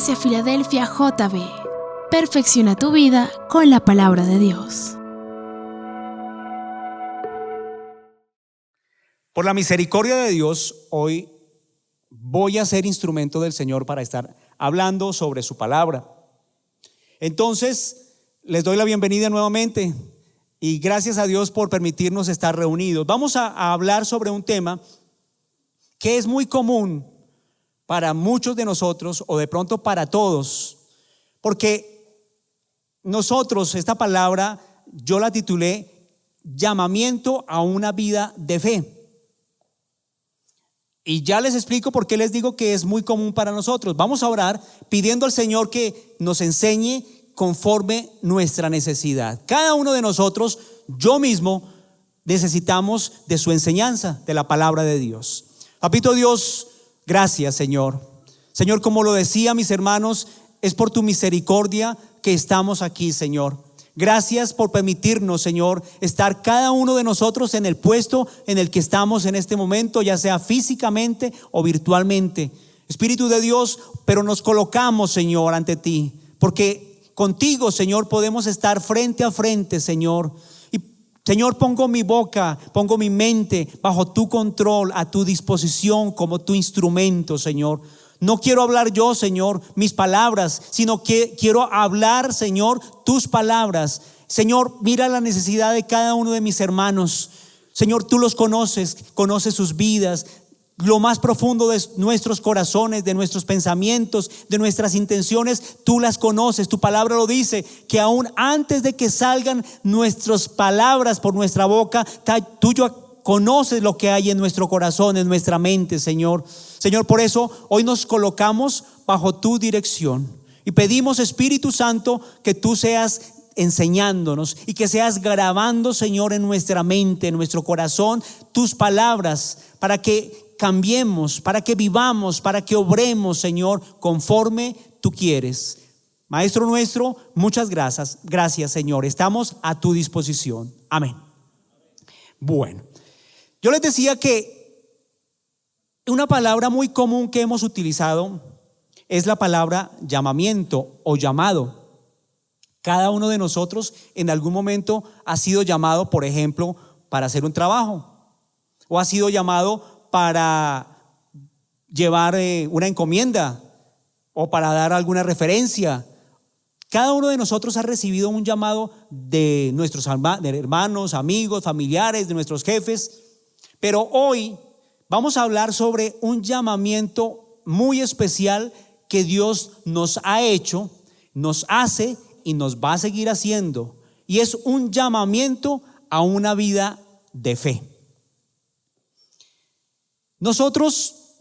Iglesia Filadelfia JB. Perfecciona tu vida con la palabra de Dios. Por la misericordia de Dios, hoy voy a ser instrumento del Señor para estar hablando sobre su palabra. Entonces, les doy la bienvenida nuevamente y gracias a Dios por permitirnos estar reunidos. Vamos a hablar sobre un tema que es muy común para muchos de nosotros, o de pronto para todos, porque nosotros, esta palabra yo la titulé llamamiento a una vida de fe. Y ya les explico por qué les digo que es muy común para nosotros. Vamos a orar pidiendo al Señor que nos enseñe conforme nuestra necesidad. Cada uno de nosotros, yo mismo, necesitamos de su enseñanza, de la palabra de Dios. Papito Dios, gracias, Señor. Señor, como lo decía mis hermanos, es por tu misericordia que estamos aquí, Señor. Gracias por permitirnos, Señor, estar cada uno de nosotros en el puesto en el que estamos en este momento, ya sea físicamente o virtualmente. Espíritu de Dios, pero nos colocamos, Señor, ante ti, porque contigo, Señor, podemos estar frente a frente, Señor. Señor, pongo mi boca, pongo mi mente bajo tu control, a tu disposición como tu instrumento, Señor. No quiero hablar yo, Señor, mis palabras, sino que quiero hablar, Señor, tus palabras. Señor, mira la necesidad de cada uno de mis hermanos. Señor, tú los conoces, conoces sus vidas, lo más profundo de nuestros corazones, de nuestros pensamientos, de nuestras intenciones, tú las conoces. Tu palabra lo dice, que aún antes de que salgan nuestras palabras por nuestra boca, tú ya conoces lo que hay en nuestro corazón, en nuestra mente, Señor. Señor, por eso hoy nos colocamos bajo tu dirección y pedimos, Espíritu Santo, que tú seas enseñándonos y que seas grabando, Señor, en nuestra mente, en nuestro corazón, tus palabras, para que cambiemos, para que vivamos, para que obremos, Señor, conforme tú quieres. Maestro nuestro, muchas gracias, Señor. Estamos a tu disposición. Amén. Bueno, yo les decía que una palabra muy común que hemos utilizado es la palabra llamamiento o llamado. Cada uno de nosotros en algún momento ha sido llamado, por ejemplo, para hacer un trabajo, o ha sido llamado para llevar una encomienda, o para dar alguna referencia. Cada uno de nosotros ha recibido un llamado de nuestros hermanos, amigos, familiares, de nuestros jefes. Pero hoy vamos a hablar sobre un llamamiento muy especial que Dios nos ha hecho, nos hace y nos va a seguir haciendo. Y es un llamamiento a una vida de fe. Nosotros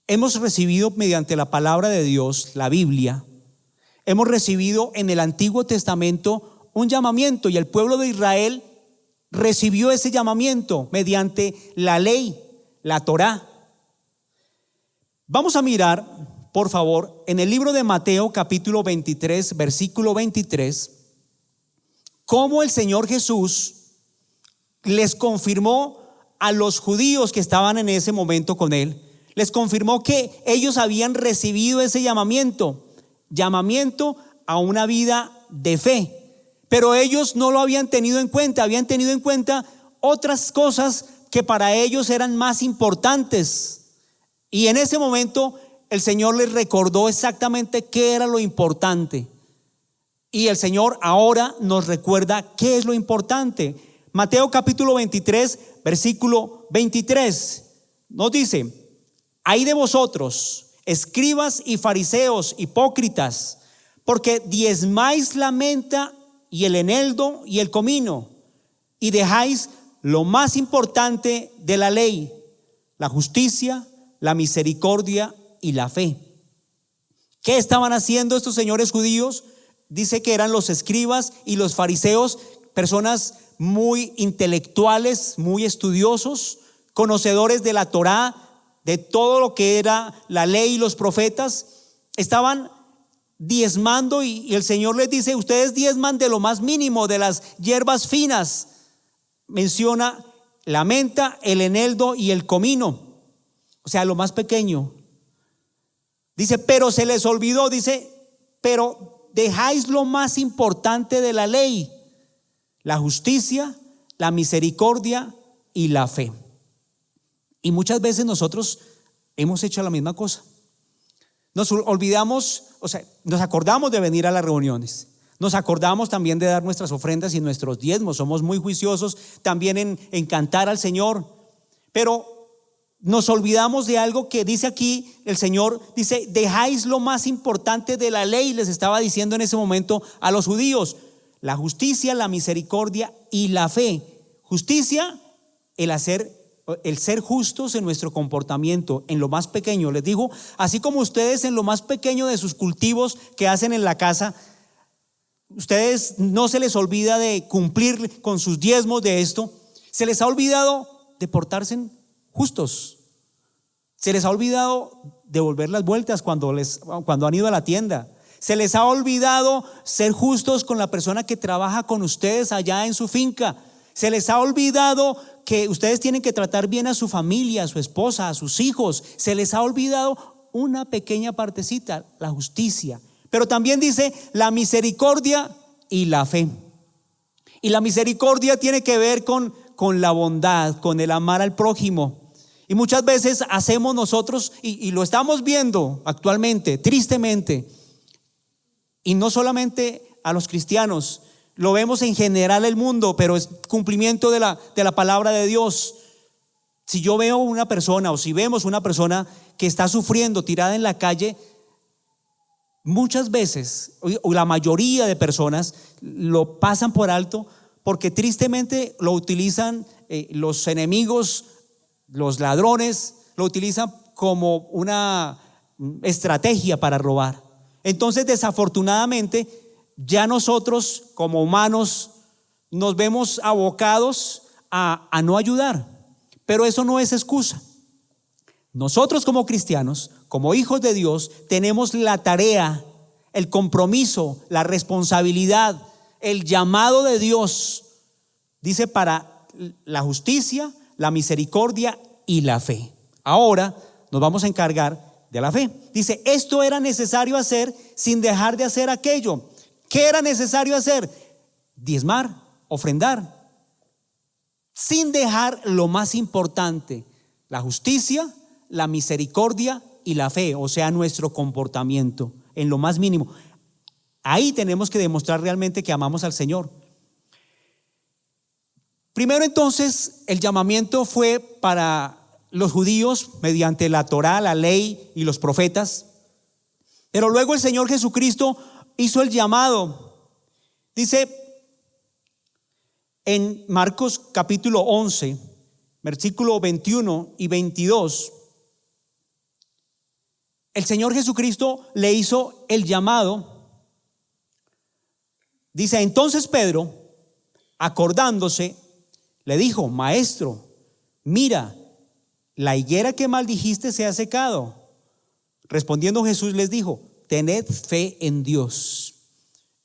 hemos recibido mediante la palabra de Dios, la Biblia, hemos recibido en el Antiguo Testamento un llamamiento, y el pueblo de Israel recibió ese llamamiento mediante la ley, la Torá. Vamos a mirar, por favor, en el libro de Mateo capítulo 23, versículo 23, cómo el Señor Jesús les confirmó a los judíos que estaban en ese momento con él, les confirmó que ellos habían recibido ese llamamiento a una vida de fe. Pero ellos no lo habían tenido en cuenta, habían tenido en cuenta otras cosas que para ellos eran más importantes. Y en ese momento el Señor les recordó exactamente qué era lo importante. Y el Señor ahora nos recuerda qué es lo importante. Mateo capítulo 23, versículo 23, nos dice: ay de vosotros, escribas y fariseos, hipócritas, porque diezmáis la menta y el eneldo y el comino, y dejáis lo más importante de la ley, la justicia, la misericordia y la fe. ¿Qué estaban haciendo estos señores judíos? Dice que eran los escribas y los fariseos, personas muy intelectuales, muy estudiosos, conocedores de la Torá, de todo lo que era la ley y los profetas. Estaban diezmando y el Señor les dice: ustedes diezman de lo más mínimo, de las hierbas finas. Menciona la menta, el eneldo y el comino, o sea, lo más pequeño. Dice, pero se les olvidó, dice, pero dejáis lo más importante de la ley, la justicia, la misericordia y la fe. Y muchas veces nosotros hemos hecho la misma cosa. Nos olvidamos, nos acordamos de venir a las reuniones. Nos acordamos también de dar nuestras ofrendas y nuestros diezmos. Somos muy juiciosos también en cantar al Señor. Pero nos olvidamos de algo que dice aquí el Señor. Dice, dejáis lo más importante de la ley. Les estaba diciendo en ese momento a los judíos. La justicia, la misericordia y la fe. Justicia, el ser justos en nuestro comportamiento, en lo más pequeño. Les digo, así como ustedes en lo más pequeño de sus cultivos que hacen en la casa, ustedes no se les olvida de cumplir con sus diezmos de esto. Se les ha olvidado de portarse justos. Se les ha olvidado devolver las vueltas cuando han ido a la tienda. Se les ha olvidado ser justos con la persona que trabaja con ustedes allá en su finca. Se les ha olvidado que ustedes tienen que tratar bien a su familia, a su esposa, a sus hijos. Se les ha olvidado una pequeña partecita, la justicia. Pero también dice la misericordia y la fe. Y la misericordia tiene que ver con la bondad, con el amar al prójimo. Y muchas veces hacemos nosotros, y lo estamos viendo actualmente, tristemente, y no solamente a los cristianos, lo vemos en general el mundo, pero es cumplimiento de la palabra de Dios. Si yo veo una persona, o si vemos una persona que está sufriendo tirada en la calle, muchas veces, o la mayoría de personas lo pasan por alto, porque tristemente lo utilizan los enemigos, los ladrones, lo utilizan como una estrategia para robar. Entonces, desafortunadamente, ya nosotros como humanos nos vemos abocados a no ayudar. Pero eso no es excusa. Nosotros como cristianos, como hijos de Dios, tenemos la tarea, el compromiso, la responsabilidad, el llamado de Dios, dice, para la justicia, la misericordia y la fe. Ahora nos vamos a encargar de la fe. Dice, esto era necesario hacer sin dejar de hacer aquello. ¿Qué era necesario hacer? Diezmar, ofrendar, sin dejar lo más importante, la justicia, la misericordia y la fe, o sea, nuestro comportamiento, en lo más mínimo. Ahí tenemos que demostrar realmente que amamos al Señor. Primero, entonces, el llamamiento fue para los judíos mediante la Torá, la ley y los profetas. Pero luego el Señor Jesucristo hizo el llamado. Dice en Marcos capítulo 11, versículo 21 y 22, el Señor Jesucristo le hizo el llamado. Dice, entonces Pedro, acordándose, le dijo, maestro, mira, la higuera que maldijiste se ha secado. Respondiendo Jesús les dijo, tened fe en Dios.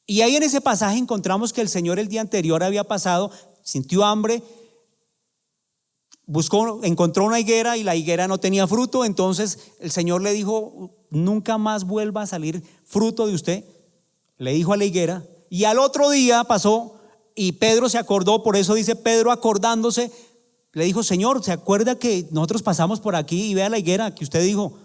Y ahí en ese pasaje encontramos que el Señor el día anterior había pasado, sintió hambre, encontró una higuera y la higuera no tenía fruto. Entonces el Señor le dijo, nunca más vuelva a salir fruto de usted. Le dijo a la higuera. Y al otro día pasó y Pedro se acordó. Por eso dice Pedro, acordándose, le dijo, Señor, ¿se acuerda que nosotros pasamos por aquí y vea la higuera que usted dijo?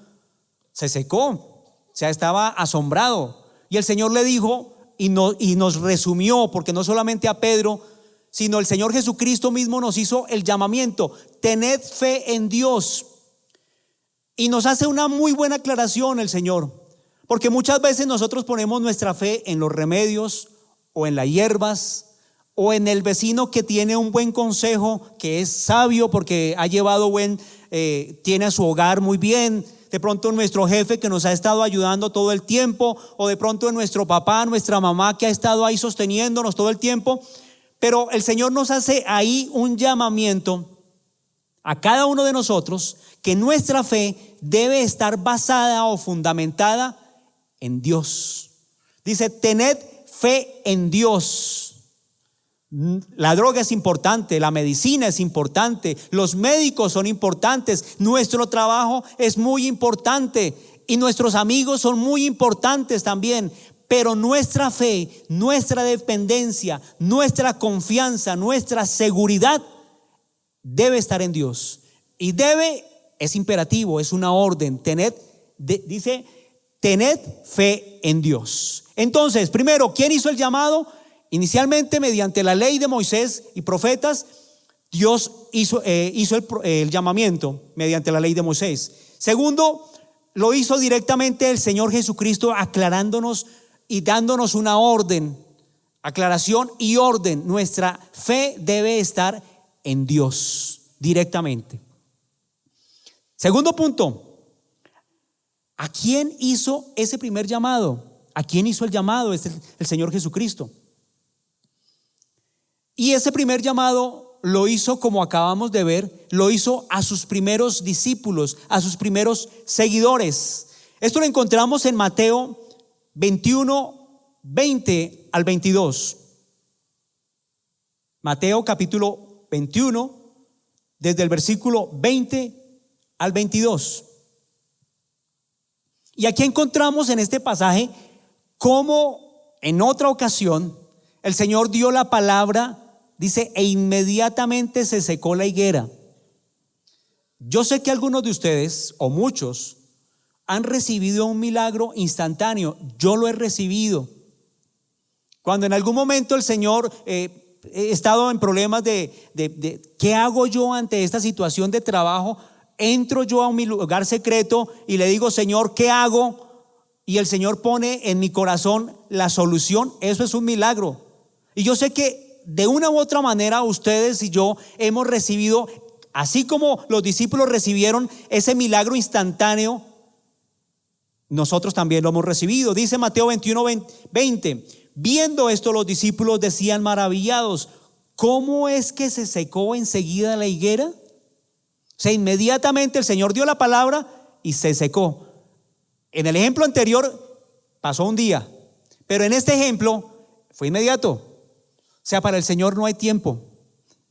Se secó, o sea, estaba asombrado. Y el Señor le dijo y nos resumió, porque no solamente a Pedro, sino el Señor Jesucristo mismo nos hizo el llamamiento, tened fe en Dios. Y nos hace una muy buena aclaración el Señor, porque muchas veces nosotros ponemos nuestra fe en los remedios o en las hierbas o en el vecino que tiene un buen consejo, que es sabio porque ha llevado tiene a su hogar muy bien. De pronto en nuestro jefe que nos ha estado ayudando todo el tiempo, o de pronto en nuestro papá, nuestra mamá que ha estado ahí sosteniéndonos todo el tiempo. Pero el Señor nos hace ahí un llamamiento a cada uno de nosotros, que nuestra fe debe estar basada o fundamentada en Dios. Dice, tened fe en Dios. La droga es importante, la medicina es importante, los médicos son importantes, nuestro trabajo es muy importante, y nuestros amigos son muy importantes también, pero nuestra fe, nuestra dependencia, nuestra confianza, nuestra seguridad debe estar en Dios. Y debe, es imperativo, es una orden, dice, tened fe en Dios. Entonces, primero, ¿quién hizo el llamado? Inicialmente, mediante la ley de Moisés y profetas, Dios hizo el llamamiento mediante la ley de Moisés. Segundo, lo hizo directamente el Señor Jesucristo, aclarándonos y dándonos una orden, aclaración y orden. Nuestra fe debe estar en Dios directamente. Segundo punto, ¿a quién hizo ese primer llamado? ¿A quién hizo el llamado? Es el Señor Jesucristo. Y ese primer llamado lo hizo, como acabamos de ver, lo hizo a sus primeros discípulos, a sus primeros seguidores. Esto lo encontramos en Mateo 21, 20 al 22. Mateo capítulo 21, desde el versículo 20 al 22. Y aquí encontramos en este pasaje cómo en otra ocasión el Señor dio la palabra. Dice, e inmediatamente se secó la higuera. Yo sé que algunos de ustedes, o muchos, han recibido un milagro instantáneo. Yo lo he recibido. Cuando en algún momento el Señor, he estado en problemas de ¿qué hago yo ante esta situación de trabajo? Entro yo a mi lugar secreto y le digo, Señor, ¿qué hago? Y el Señor pone en mi corazón la solución. Eso es un milagro. Y yo sé que de una u otra manera ustedes y yo hemos recibido, así como los discípulos recibieron ese milagro instantáneo, nosotros también lo hemos recibido. Dice Mateo 21, 20, viendo esto los discípulos decían maravillados, ¿cómo es que se secó enseguida la higuera? O sea, inmediatamente el Señor dio la palabra y se secó. En el ejemplo anterior pasó un día, pero en este ejemplo fue inmediato. O sea, para el Señor no hay tiempo.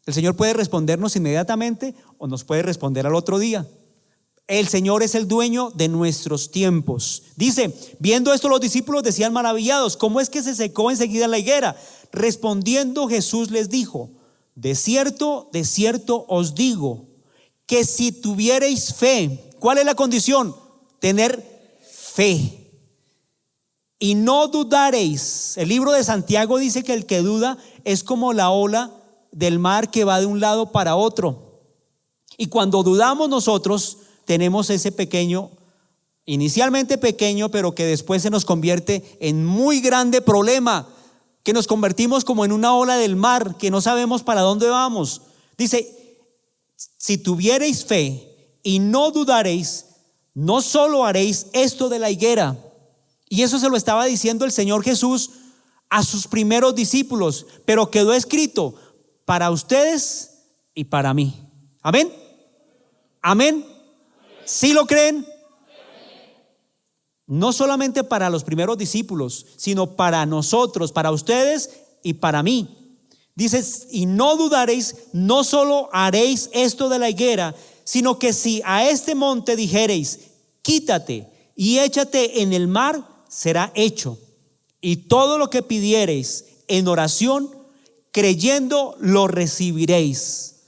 El Señor puede respondernos inmediatamente o nos puede responder al otro día. El Señor es el dueño de nuestros tiempos. Dice, viendo esto los discípulos decían maravillados, ¿cómo es que se secó enseguida la higuera? Respondiendo Jesús les dijo, de cierto os digo, que si tuviereis fe, ¿cuál es la condición? Tener fe. Y no dudaréis. El libro de Santiago dice que el que duda es como la ola del mar que va de un lado para otro. Y cuando dudamos nosotros tenemos ese pequeño, inicialmente pequeño, pero que después se nos convierte en muy grande problema, que nos convertimos como en una ola del mar, que no sabemos para dónde vamos. Dice, si tuviereis fe y no dudaréis, no solo haréis esto de la higuera. Y eso se lo estaba diciendo el Señor Jesús a sus primeros discípulos, pero quedó escrito para ustedes y para mí. Amén. Amén. ¿Sí lo creen? No solamente para los primeros discípulos, sino para nosotros, para ustedes y para mí. Dices, y no dudaréis, no solo haréis esto de la higuera, sino que si a este monte dijereis, quítate y échate en el mar, será hecho. Y todo lo que pidiereis en oración, creyendo, lo recibiréis.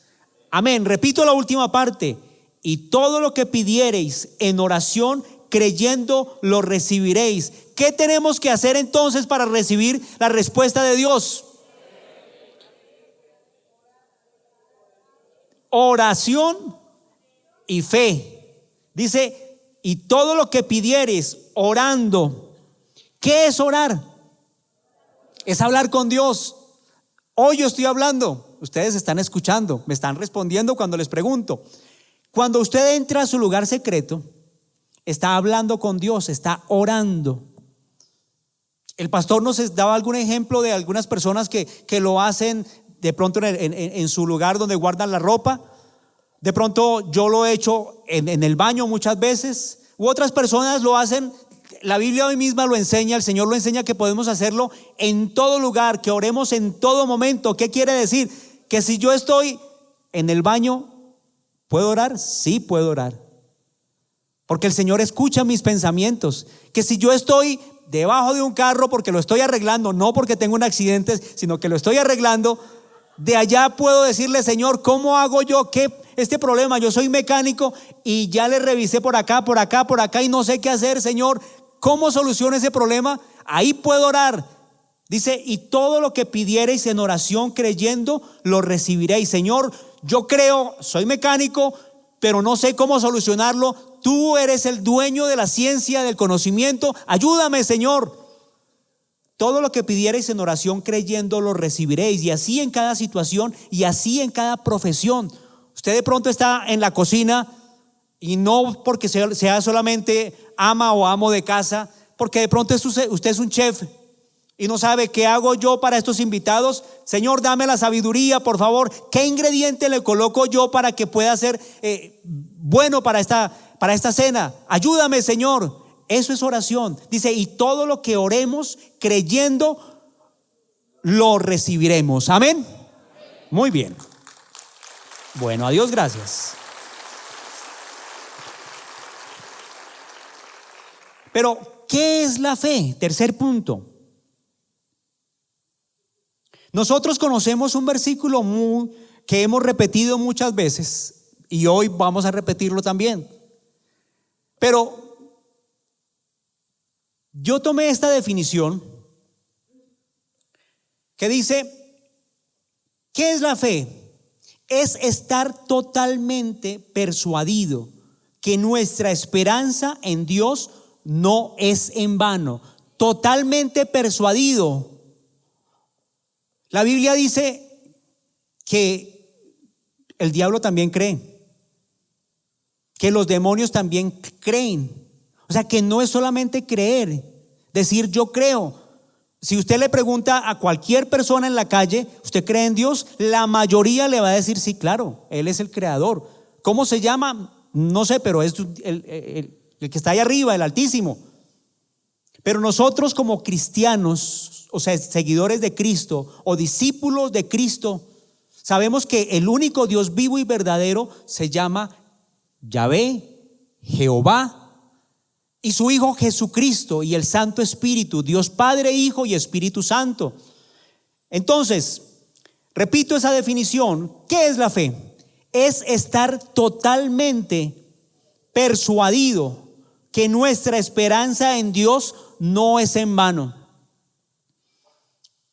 Amén. Repito la última parte. Y todo lo que pidiereis en oración, creyendo, lo recibiréis. ¿Qué tenemos que hacer entonces para recibir la respuesta de Dios? Oración y fe. Dice, y todo lo que pidiereis orando. ¿Qué es orar? Es hablar con Dios. Hoy yo estoy hablando, ustedes están escuchando, me están respondiendo cuando les pregunto. Cuando usted entra a su lugar secreto, está hablando con Dios, está orando. El pastor nos daba algún ejemplo de algunas personas que lo hacen de pronto en su lugar donde guardan la ropa. De pronto yo lo he hecho en el baño muchas veces, u otras personas lo hacen. La Biblia hoy misma lo enseña, el Señor lo enseña que podemos hacerlo en todo lugar, que oremos en todo momento. ¿Qué quiere decir? Que si yo estoy en el baño, ¿puedo orar? Sí, puedo orar. porque el Señor escucha mis pensamientos. Que si yo estoy debajo de un carro porque lo estoy arreglando, no porque tengo un accidente, sino que lo estoy arreglando, de allá puedo decirle: Señor, ¿cómo hago yo este problema? Yo soy mecánico y ya le revisé por acá y no sé qué hacer. Señor, ¿cómo soluciono ese problema? Ahí puedo orar. Dice: y todo lo que pidiereis en oración creyendo, lo recibiréis. Señor, yo creo, soy mecánico, pero no sé cómo solucionarlo. Tú eres el dueño de la ciencia, del conocimiento. Ayúdame, Señor. Todo lo que pidiereis en oración creyendo, lo recibiréis. Y así en cada situación y así en cada profesión. Usted de pronto está en la cocina, y no porque sea solamente ama o amo de casa, porque de pronto usted es un chef y no sabe qué hago yo para estos invitados. Señor, dame la sabiduría, por favor. ¿Qué ingrediente le coloco yo para que pueda ser bueno para esta cena? Ayúdame, Señor. Eso es oración. Dice: y todo lo que oremos creyendo, lo recibiremos. Amén. Muy bien. Bueno, a Dios gracias. Pero, ¿qué es la fe? Tercer punto. Nosotros conocemos un versículo que hemos repetido muchas veces y hoy vamos a repetirlo también. Pero yo tomé esta definición que dice: ¿qué es la fe? Es estar totalmente persuadido que nuestra esperanza en Dios no es en vano. Totalmente persuadido. La Biblia dice que el diablo también cree, que los demonios también creen. O sea, que no es solamente creer, decir yo creo. Si usted le pregunta a cualquier persona en la calle: ¿usted cree en Dios? La mayoría le va a decir: sí, claro, Él es el creador. ¿Cómo se llama? No sé, pero es el que está ahí arriba, el Altísimo. Pero nosotros como cristianos, o sea, seguidores de Cristo o discípulos de Cristo, sabemos que el único Dios vivo y verdadero se llama Yahvé, Jehová, y su Hijo Jesucristo y el Santo Espíritu, Dios Padre, Hijo y Espíritu Santo. Entonces, repito esa definición. ¿Qué es la fe? Es estar totalmente persuadido que nuestra esperanza en Dios no es en vano.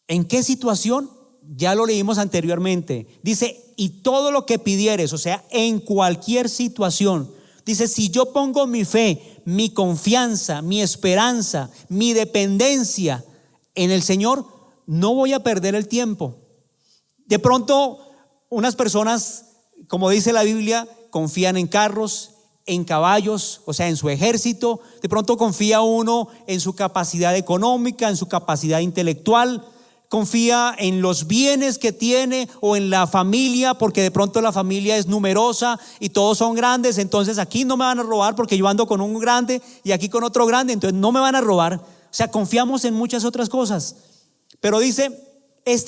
¿En qué situación? Ya lo leímos anteriormente. Dice: y todo lo que pidieres, o sea, en cualquier situación. Dice: si yo pongo mi fe, mi confianza, mi esperanza, mi dependencia en el Señor, no voy a perder el tiempo. De pronto, unas personas, como dice la Biblia, confían en carros, en caballos, o sea, en su ejército. De pronto confía uno en su capacidad económica, en su capacidad intelectual. Confía en los bienes que tiene o en la familia, porque de pronto la familia es numerosa y todos son grandes. Entonces aquí no me van a robar porque yo ando con un grande y aquí con otro grande, entonces no me van a robar. O sea, confiamos en muchas otras cosas. Pero dice: es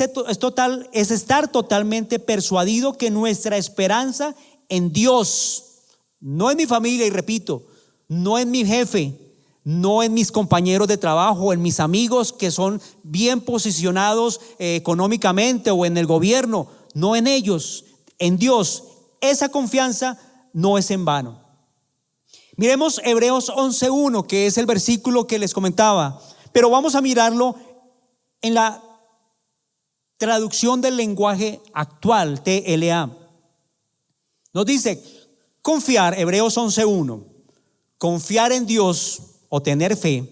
estar totalmente persuadido que nuestra esperanza en Dios, no en mi familia, y repito, no en mi jefe, no en mis compañeros de trabajo, en mis amigos que son bien posicionados económicamente o en el gobierno, no en ellos, en Dios. Esa confianza no es en vano. Miremos Hebreos 11:1, que es el versículo que les comentaba, pero vamos a mirarlo en la traducción del lenguaje actual, TLA. Nos dice: confiar, Hebreos 11:1, confiar en Dios o tener fe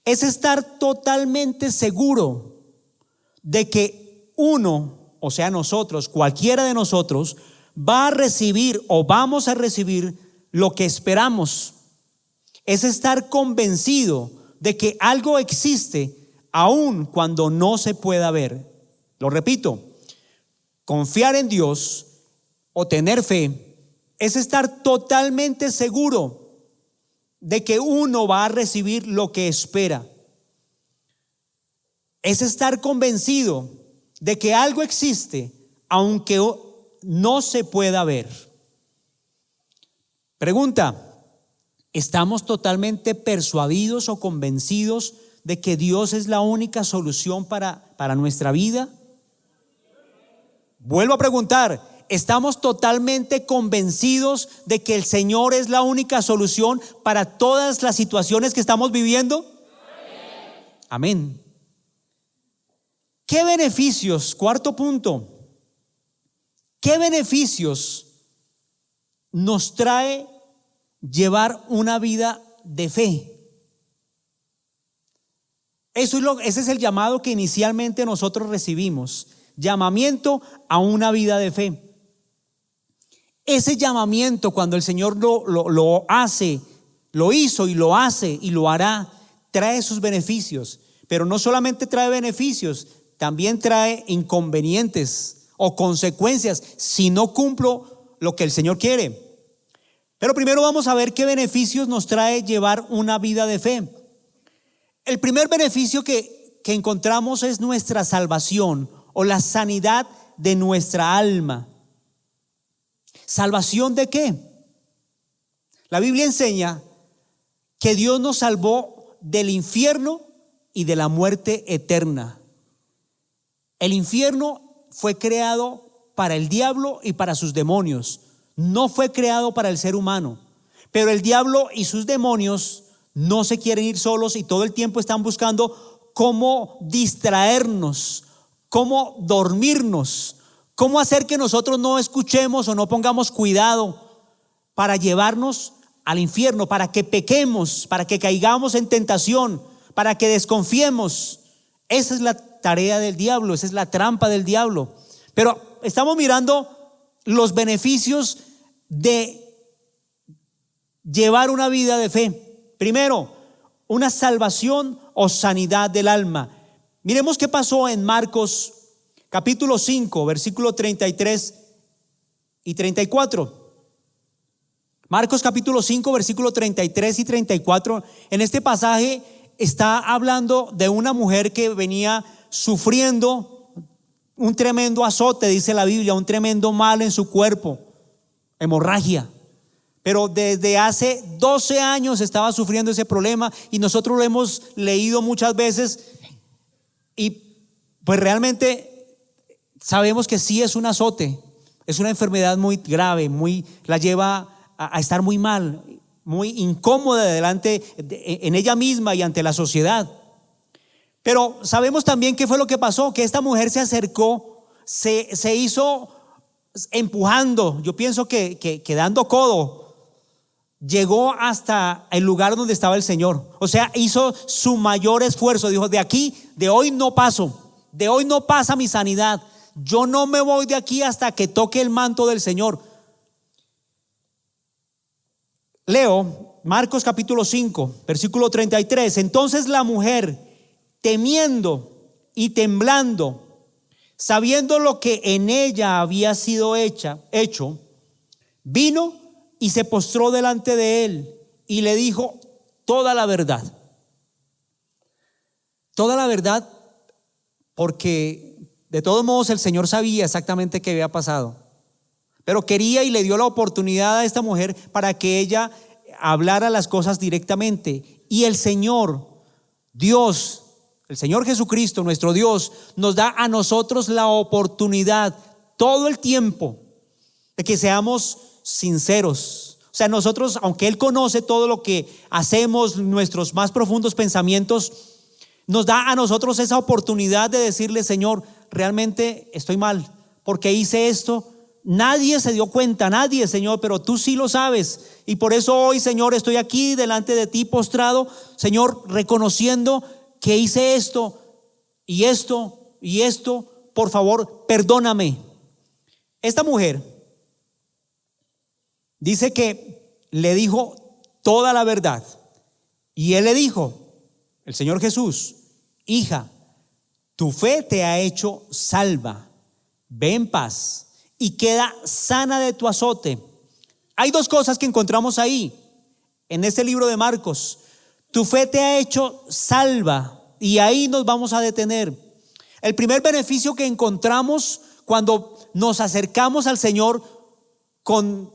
es estar totalmente seguro de que uno, o sea nosotros, cualquiera de nosotros, va a recibir o vamos a recibir lo que esperamos. Es estar convencido de que algo existe aun cuando no se pueda ver. Lo repito: confiar en Dios o tener fe es estar totalmente seguro de que uno va a recibir lo que espera. Es estar convencido de que algo existe aunque no se pueda ver. Pregunta: ¿Estamos totalmente persuadidos o convencidos de que Dios es la única solución para nuestra vida? Vuelvo a preguntar, ¿estamos totalmente convencidos de que el Señor es la única solución para todas las situaciones que estamos viviendo? Amén. ¿Qué beneficios? Cuarto punto. ¿Qué beneficios nos trae llevar una vida de fe? Ese es el llamado que inicialmente nosotros recibimos. Llamamiento a una vida de fe. Ese llamamiento, cuando el Señor lo hace, lo hizo y lo hace y lo hará, trae sus beneficios. Pero no solamente trae beneficios, también trae inconvenientes o consecuencias si no cumplo lo que el Señor quiere. Pero primero vamos a ver qué beneficios nos trae llevar una vida de fe. El primer beneficio que encontramos es nuestra salvación o la sanidad de nuestra alma. ¿Salvación de qué? La Biblia enseña que Dios nos salvó del infierno y de la muerte eterna. El infierno fue creado para el diablo y para sus demonios. No fue creado para el ser humano. Pero el diablo y sus demonios no se quieren ir solos y todo el tiempo están buscando cómo distraernos, cómo dormirnos, cómo hacer que nosotros no escuchemos o no pongamos cuidado para llevarnos al infierno, para que pequemos, para que caigamos en tentación, para que desconfiemos. Esa es la tarea del diablo, esa es la trampa del diablo. Pero estamos mirando los beneficios de llevar una vida de fe. Primero, una salvación o sanidad del alma. Miremos qué pasó en Marcos capítulo 5, versículo 33 y 34. Marcos capítulo 5, versículo 33 y 34. En este pasaje está hablando de una mujer que venía sufriendo un tremendo azote, dice la Biblia, un tremendo mal en su cuerpo, hemorragia. Pero desde hace 12 años estaba sufriendo ese problema y nosotros lo hemos leído muchas veces y pues realmente sabemos que sí es un azote, es una enfermedad muy grave, la lleva a estar muy mal, muy incómoda en ella misma y ante la sociedad. Pero sabemos también qué fue lo que pasó, que esta mujer se acercó, se hizo empujando, yo pienso que dando codo, llegó hasta el lugar donde estaba el Señor. O sea, hizo su mayor esfuerzo, dijo: de aquí, de hoy no paso, de hoy no pasa mi sanidad, yo no me voy de aquí hasta que toque el manto del Señor. Leo Marcos capítulo 5, versículo 33. Entonces la mujer, temiendo y temblando, sabiendo lo que en ella había sido hecho, vino y se postró delante de él y le dijo toda la verdad. Toda la verdad, porque de todos modos el Señor sabía exactamente qué había pasado, pero quería y le dio la oportunidad a esta mujer para que ella hablara las cosas directamente. Y el Señor, Dios, el Señor Jesucristo, nuestro Dios, nos da a nosotros la oportunidad todo el tiempo de que seamos sinceros. O sea, nosotros, aunque Él conoce todo lo que hacemos, nuestros más profundos pensamientos, nos da a nosotros esa oportunidad de decirle: Señor, realmente estoy mal porque hice esto. Nadie se dio cuenta, nadie, Señor, pero tú sí lo sabes. Y por eso hoy, Señor, estoy aquí delante de ti postrado, Señor, reconociendo que hice esto y esto y esto. Por favor, perdóname. Esta mujer dice que le dijo toda la verdad. Y él le dijo, el Señor Jesús: hija, tu fe te ha hecho salva, ve en paz y queda sana de tu azote. Hay dos cosas que encontramos ahí en este libro de Marcos. Tu fe te ha hecho salva, y ahí nos vamos a detener. El primer beneficio que encontramos cuando nos acercamos al Señor con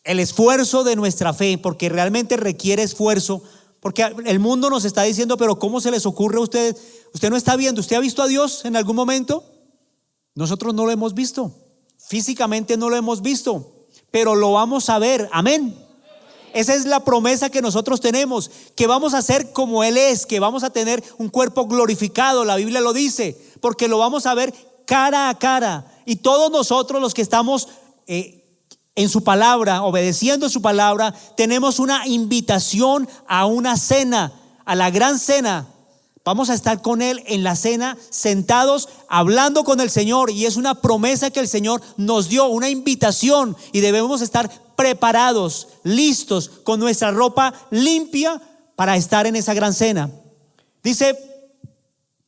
el esfuerzo de nuestra fe, porque realmente requiere esfuerzo, porque el mundo nos está diciendo, pero ¿cómo se les ocurre a ustedes? Usted no está viendo, ¿usted ha visto a Dios en algún momento? Nosotros no lo hemos visto, físicamente no lo hemos visto, pero lo vamos a ver, amén. Esa es la promesa que nosotros tenemos, que vamos a ser como Él es, que vamos a tener un cuerpo glorificado, la Biblia lo dice, porque lo vamos a ver cara a cara. Y todos nosotros los que estamos en su palabra, obedeciendo su palabra, tenemos una invitación a una cena, a la gran cena. Vamos a estar con Él en la cena, sentados, hablando con el Señor, y es una promesa que el Señor nos dio, una invitación, y debemos estar preparados, listos, con nuestra ropa limpia para estar en esa gran cena. Dice,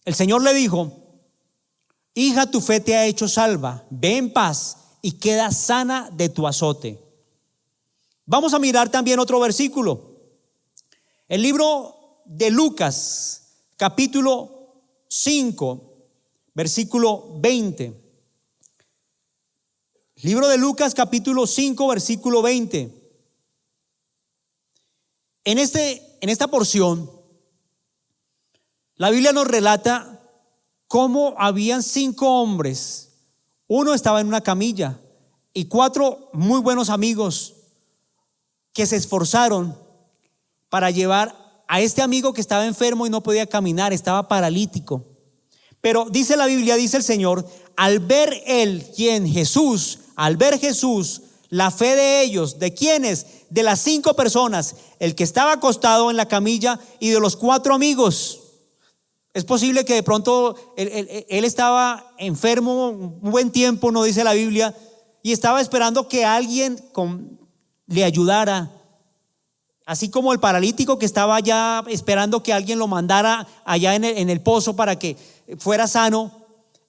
el Señor le dijo: hija, tu fe te ha hecho salva, ve en paz y queda sana de tu azote. Vamos a mirar también otro versículo. El libro de Lucas, capítulo 5, versículo 20. Libro de Lucas, capítulo 5, versículo 20. En esta porción, la Biblia nos relata cómo habían 5 hombres. Uno estaba en una camilla y 4 muy buenos amigos que se esforzaron para llevar a este amigo que estaba enfermo y no podía caminar, estaba paralítico. Pero dice la Biblia, dice el Señor, al ver Jesús, la fe de ellos, ¿de quiénes? De las 5 personas, el que estaba acostado en la camilla y de los 4 amigos. Es posible que de pronto él estaba enfermo un buen tiempo, no dice la Biblia, y estaba esperando que alguien le ayudara. Así como el paralítico que estaba ya esperando que alguien lo mandara allá en el pozo para que fuera sano.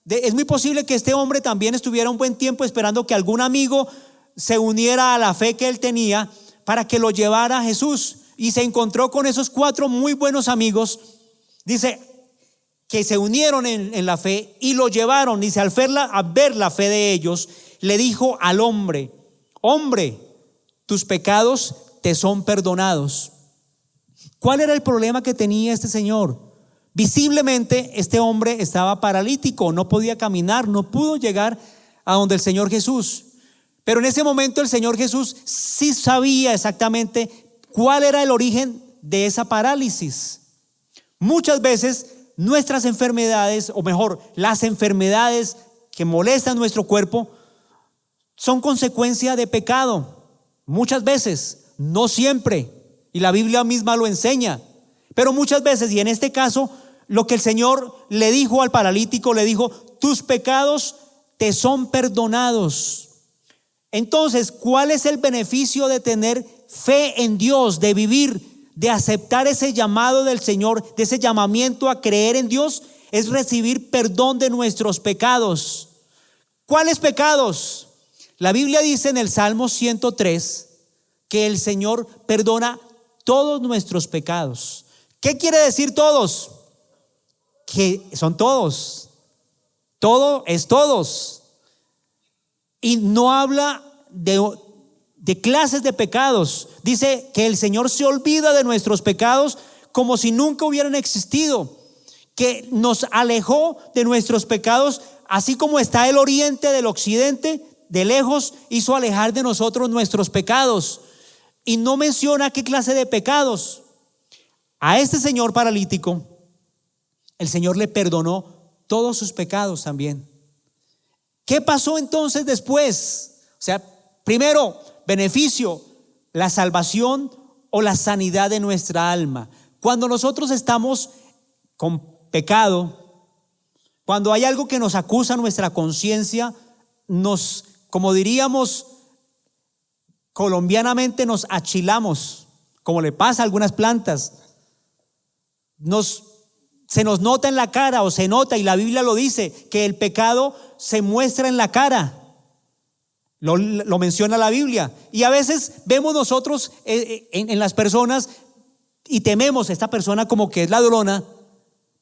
Es muy posible que este hombre también estuviera un buen tiempo esperando que algún amigo se uniera a la fe que él tenía para que lo llevara a Jesús. Y se encontró con esos 4 muy buenos amigos, dice, que se unieron en la fe y lo llevaron. Dice, al ver la fe de ellos, le dijo al hombre: hombre, tus pecados te son perdonados. ¿Cuál era el problema que tenía este señor? Visiblemente este hombre estaba paralítico, no podía caminar, no pudo llegar a donde el Señor Jesús. Pero en ese momento el Señor Jesús sí sabía exactamente cuál era el origen de esa parálisis. Muchas veces nuestras enfermedades, o mejor, las enfermedades que molestan nuestro cuerpo, son consecuencia de pecado. Muchas veces, no siempre, y la Biblia misma lo enseña, pero muchas veces, y en este caso, lo que el Señor le dijo al paralítico, le dijo: tus pecados te son perdonados. Entonces, ¿cuál es el beneficio de tener fe en Dios, de vivir, de aceptar ese llamado del Señor, de ese llamamiento a creer en Dios? Es recibir perdón de nuestros pecados. ¿Cuáles pecados? La Biblia dice en el Salmo 103 que el Señor perdona todos nuestros pecados. ¿Qué quiere decir todos? Que son todos. Todo es todos. Y no habla de clases de pecados. Dice que el Señor se olvida de nuestros pecados como si nunca hubieran existido, que nos alejó de nuestros pecados, así como está el oriente del occidente, de lejos hizo alejar de nosotros nuestros pecados. Y no menciona qué clase de pecados. A este señor paralítico, el Señor le perdonó todos sus pecados también. ¿Qué pasó entonces después? O sea, primero, beneficio, la salvación o la sanidad de nuestra alma. Cuando nosotros estamos con pecado, cuando hay algo que nos acusa nuestra conciencia, como diríamos colombianamente, nos achilamos, como le pasa a algunas plantas. Se nos nota en la cara, o se nota, y la Biblia lo dice, que el pecado se muestra en la cara. Lo menciona la Biblia. Y a veces vemos nosotros en las personas y tememos: esta persona como que es ladrona,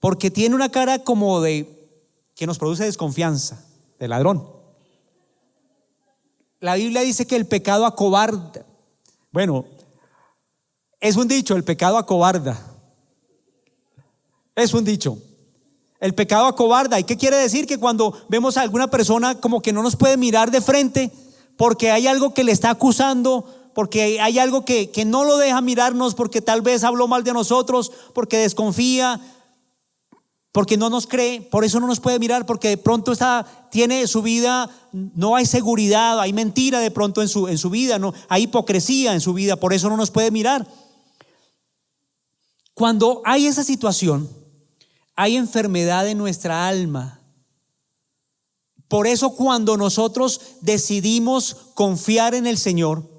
porque tiene una cara como que nos produce desconfianza, de ladrón. La Biblia dice que el pecado acobarda, Bueno, es un dicho, el pecado acobarda. Es un dicho. El pecado acobarda. ¿Y qué quiere decir? Que cuando vemos a alguna persona como que no nos puede mirar de frente porque hay algo que le está acusando, porque hay algo que no lo deja mirarnos, porque tal vez habló mal de nosotros, porque desconfía, porque no nos cree, por eso no nos puede mirar, porque de pronto tiene su vida, no hay seguridad, hay mentira de pronto en su vida, no hay hipocresía en su vida, por eso no nos puede mirar. Cuando hay esa situación, hay enfermedad en nuestra alma. Por eso cuando nosotros decidimos confiar en el Señor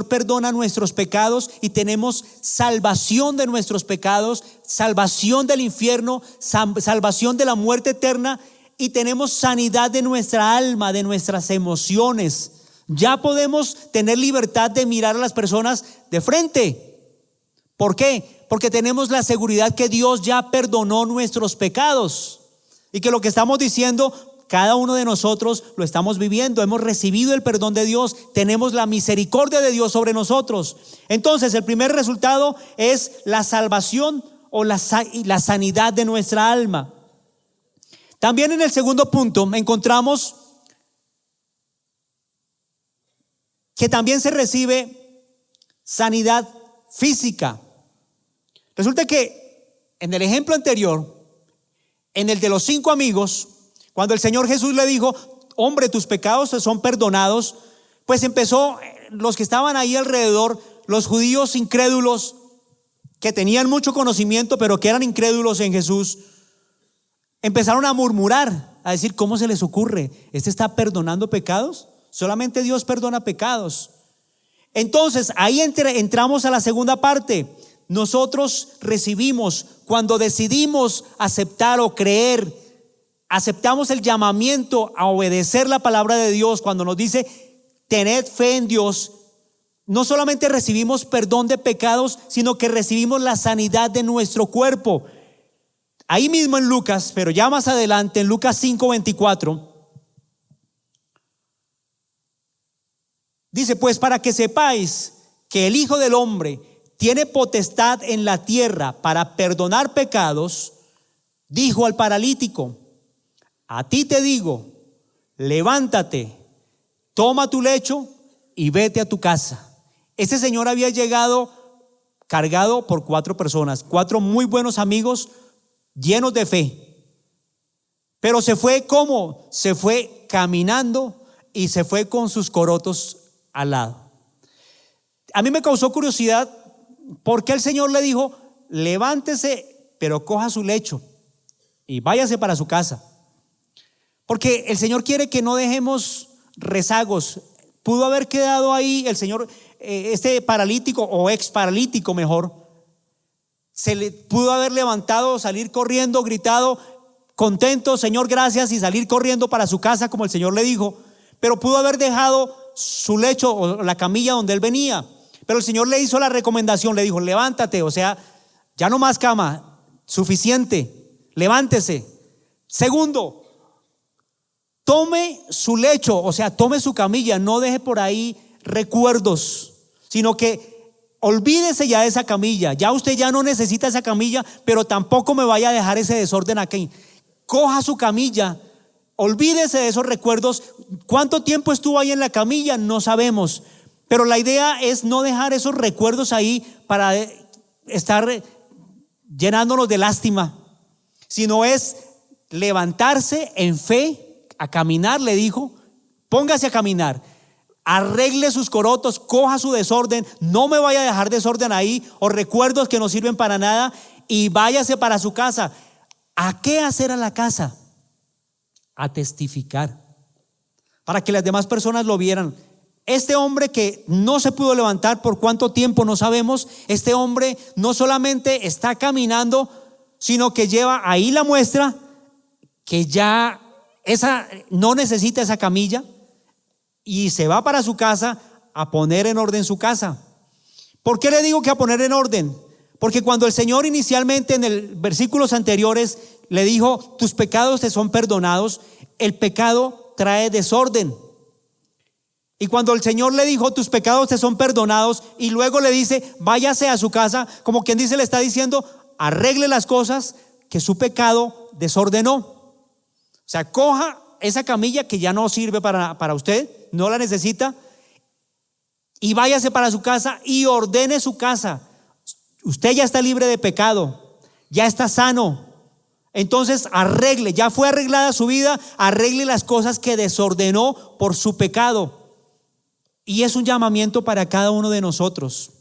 perdona nuestros pecados y tenemos salvación de nuestros pecados, salvación del infierno, salvación de la muerte eterna, y tenemos sanidad de nuestra alma, de nuestras emociones. Ya podemos tener libertad de mirar a las personas de frente. ¿Por qué? Porque tenemos la seguridad que Dios ya perdonó nuestros pecados y que lo que estamos diciendo, cada uno de nosotros lo estamos viviendo. Hemos recibido el perdón de Dios, tenemos la misericordia de Dios sobre nosotros. Entonces el primer resultado es la salvación o la sanidad de nuestra alma. También en el segundo punto encontramos que también se recibe sanidad física. Resulta que en el ejemplo anterior, en el de los 5 amigos, cuando el Señor Jesús le dijo: hombre, tus pecados te son perdonados, pues empezó los que estaban ahí alrededor, los judíos incrédulos, que tenían mucho conocimiento pero que eran incrédulos en Jesús, empezaron a murmurar, a decir: ¿cómo se les ocurre? ¿Este está perdonando pecados? Solamente Dios perdona pecados. Entonces ahí entramos a la segunda parte. Nosotros recibimos, cuando decidimos aceptar o creer, aceptamos el llamamiento a obedecer la palabra de Dios. Cuando nos dice tened fe en Dios, no solamente recibimos perdón de pecados, sino que recibimos la sanidad de nuestro cuerpo. Ahí mismo en Lucas, pero ya más adelante, en Lucas 5:24, dice: pues para que sepáis que el Hijo del Hombre tiene potestad en la tierra para perdonar pecados, dijo al paralítico: a ti te digo, levántate, toma tu lecho y vete a tu casa. Este señor había llegado cargado por 4 personas, 4 muy buenos amigos, llenos de fe. Pero se fue ¿cómo? Se fue caminando y se fue con sus corotos al lado. A mí me causó curiosidad porque el Señor le dijo: levántese, pero coja su lecho y váyase para su casa. Porque el Señor quiere que no dejemos rezagos. Pudo haber quedado ahí el Señor, este paralítico o ex paralítico mejor, se le pudo haber levantado, salir corriendo, gritado, contento: Señor, gracias, y salir corriendo para su casa como el Señor le dijo. Pero pudo haber dejado su lecho o la camilla donde él venía. Pero el Señor le hizo la recomendación, le dijo: levántate, o sea, ya no más cama, suficiente, levántese. Segundo, tome su lecho, o sea, tome su camilla, no deje por ahí recuerdos, sino que olvídese ya de esa camilla. Ya usted ya no necesita esa camilla, pero tampoco me vaya a dejar ese desorden aquí. Coja su camilla, olvídese de esos recuerdos. ¿Cuánto tiempo estuvo ahí en la camilla? No sabemos, pero la idea es no dejar esos recuerdos ahí para estar llenándonos de lástima, sino es levantarse en fe, a caminar. Le dijo: póngase a caminar, arregle sus corotos, coja su desorden, no me vaya a dejar desorden ahí o recuerdos que no sirven para nada, y váyase para su casa. ¿A qué hacer a la casa? A testificar, para que las demás personas lo vieran. Este hombre que no se pudo levantar, por cuánto tiempo no sabemos, este hombre no solamente está caminando, sino que lleva ahí la muestra que ya no necesita esa camilla, y se va para su casa a poner en orden su casa. ¿Por qué le digo que a poner en orden? Porque cuando el Señor inicialmente en el versículos anteriores le dijo: tus pecados te son perdonados, el pecado trae desorden. Y cuando el Señor le dijo, tus pecados te son perdonados, y luego le dice, váyase a su casa, como quien dice, le está diciendo, arregle las cosas que su pecado desordenó. O sea, coja esa camilla que ya no sirve para usted, no la necesita, y váyase para su casa y ordene su casa. Usted ya está libre de pecado, ya está sano. Entonces arregle, ya fue arreglada su vida, arregle las cosas que desordenó por su pecado. Y es un llamamiento para cada uno de nosotros.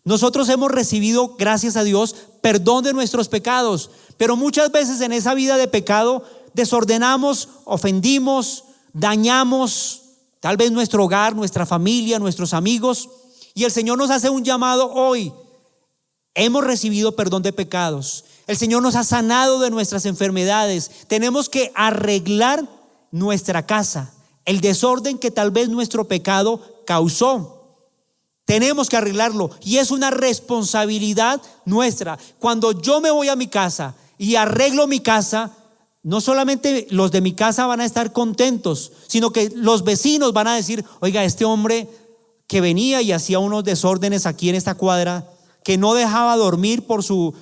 Nosotros hemos recibido, gracias a Dios, perdón de nuestros pecados, pero muchas veces en esa vida de pecado desordenamos, ofendimos, dañamos tal vez nuestro hogar, nuestra familia, nuestros amigos. Y el Señor nos hace un llamado hoy. Hemos recibido perdón de pecados. El Señor nos ha sanado de nuestras enfermedades. Tenemos que arreglar nuestra casa, el desorden que tal vez nuestro pecado causó. Tenemos que arreglarlo y es una responsabilidad nuestra. Cuando yo me voy a mi casa y arreglo mi casa, no solamente los de mi casa van a estar contentos, sino que los vecinos van a decir, oiga, este hombre que venía y hacía unos desórdenes aquí en esta cuadra, que no dejaba dormir por su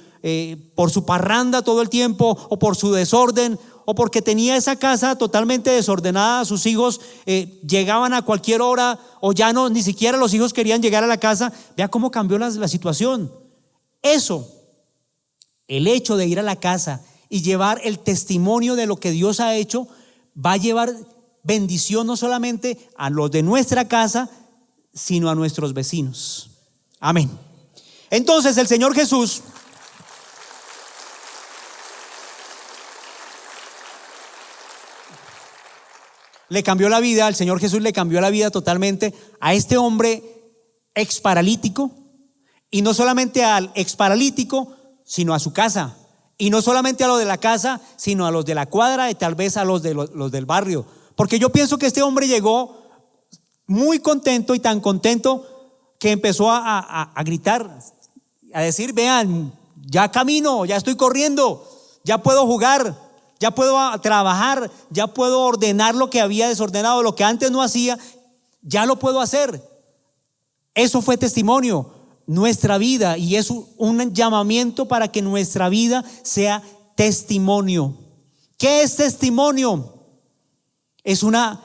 parranda todo el tiempo, o por su desorden, o porque tenía esa casa totalmente desordenada, sus hijos llegaban a cualquier hora, o ya no, ni siquiera los hijos querían llegar a la casa. Vea cómo cambió la situación. Eso, el hecho de ir a la casa y llevar el testimonio de lo que Dios ha hecho, va a llevar bendición no solamente a los de nuestra casa, sino a nuestros vecinos. Amén. Entonces el Señor Jesús le cambió la vida, al Señor Jesús le cambió la vida totalmente a este hombre ex paralítico, y no solamente al ex paralítico, sino a su casa, y no solamente a los de la casa, sino a los de la cuadra y tal vez a los del barrio, porque yo pienso que este hombre llegó muy contento, y tan contento que empezó a gritar, a decir, vean, ya camino, ya estoy corriendo, ya puedo jugar, ya puedo trabajar, ya puedo ordenar lo que había desordenado, lo que antes no hacía, ya lo puedo hacer. Eso fue testimonio, nuestra vida, y es un llamamiento para que nuestra vida sea testimonio. ¿Qué es testimonio? Es una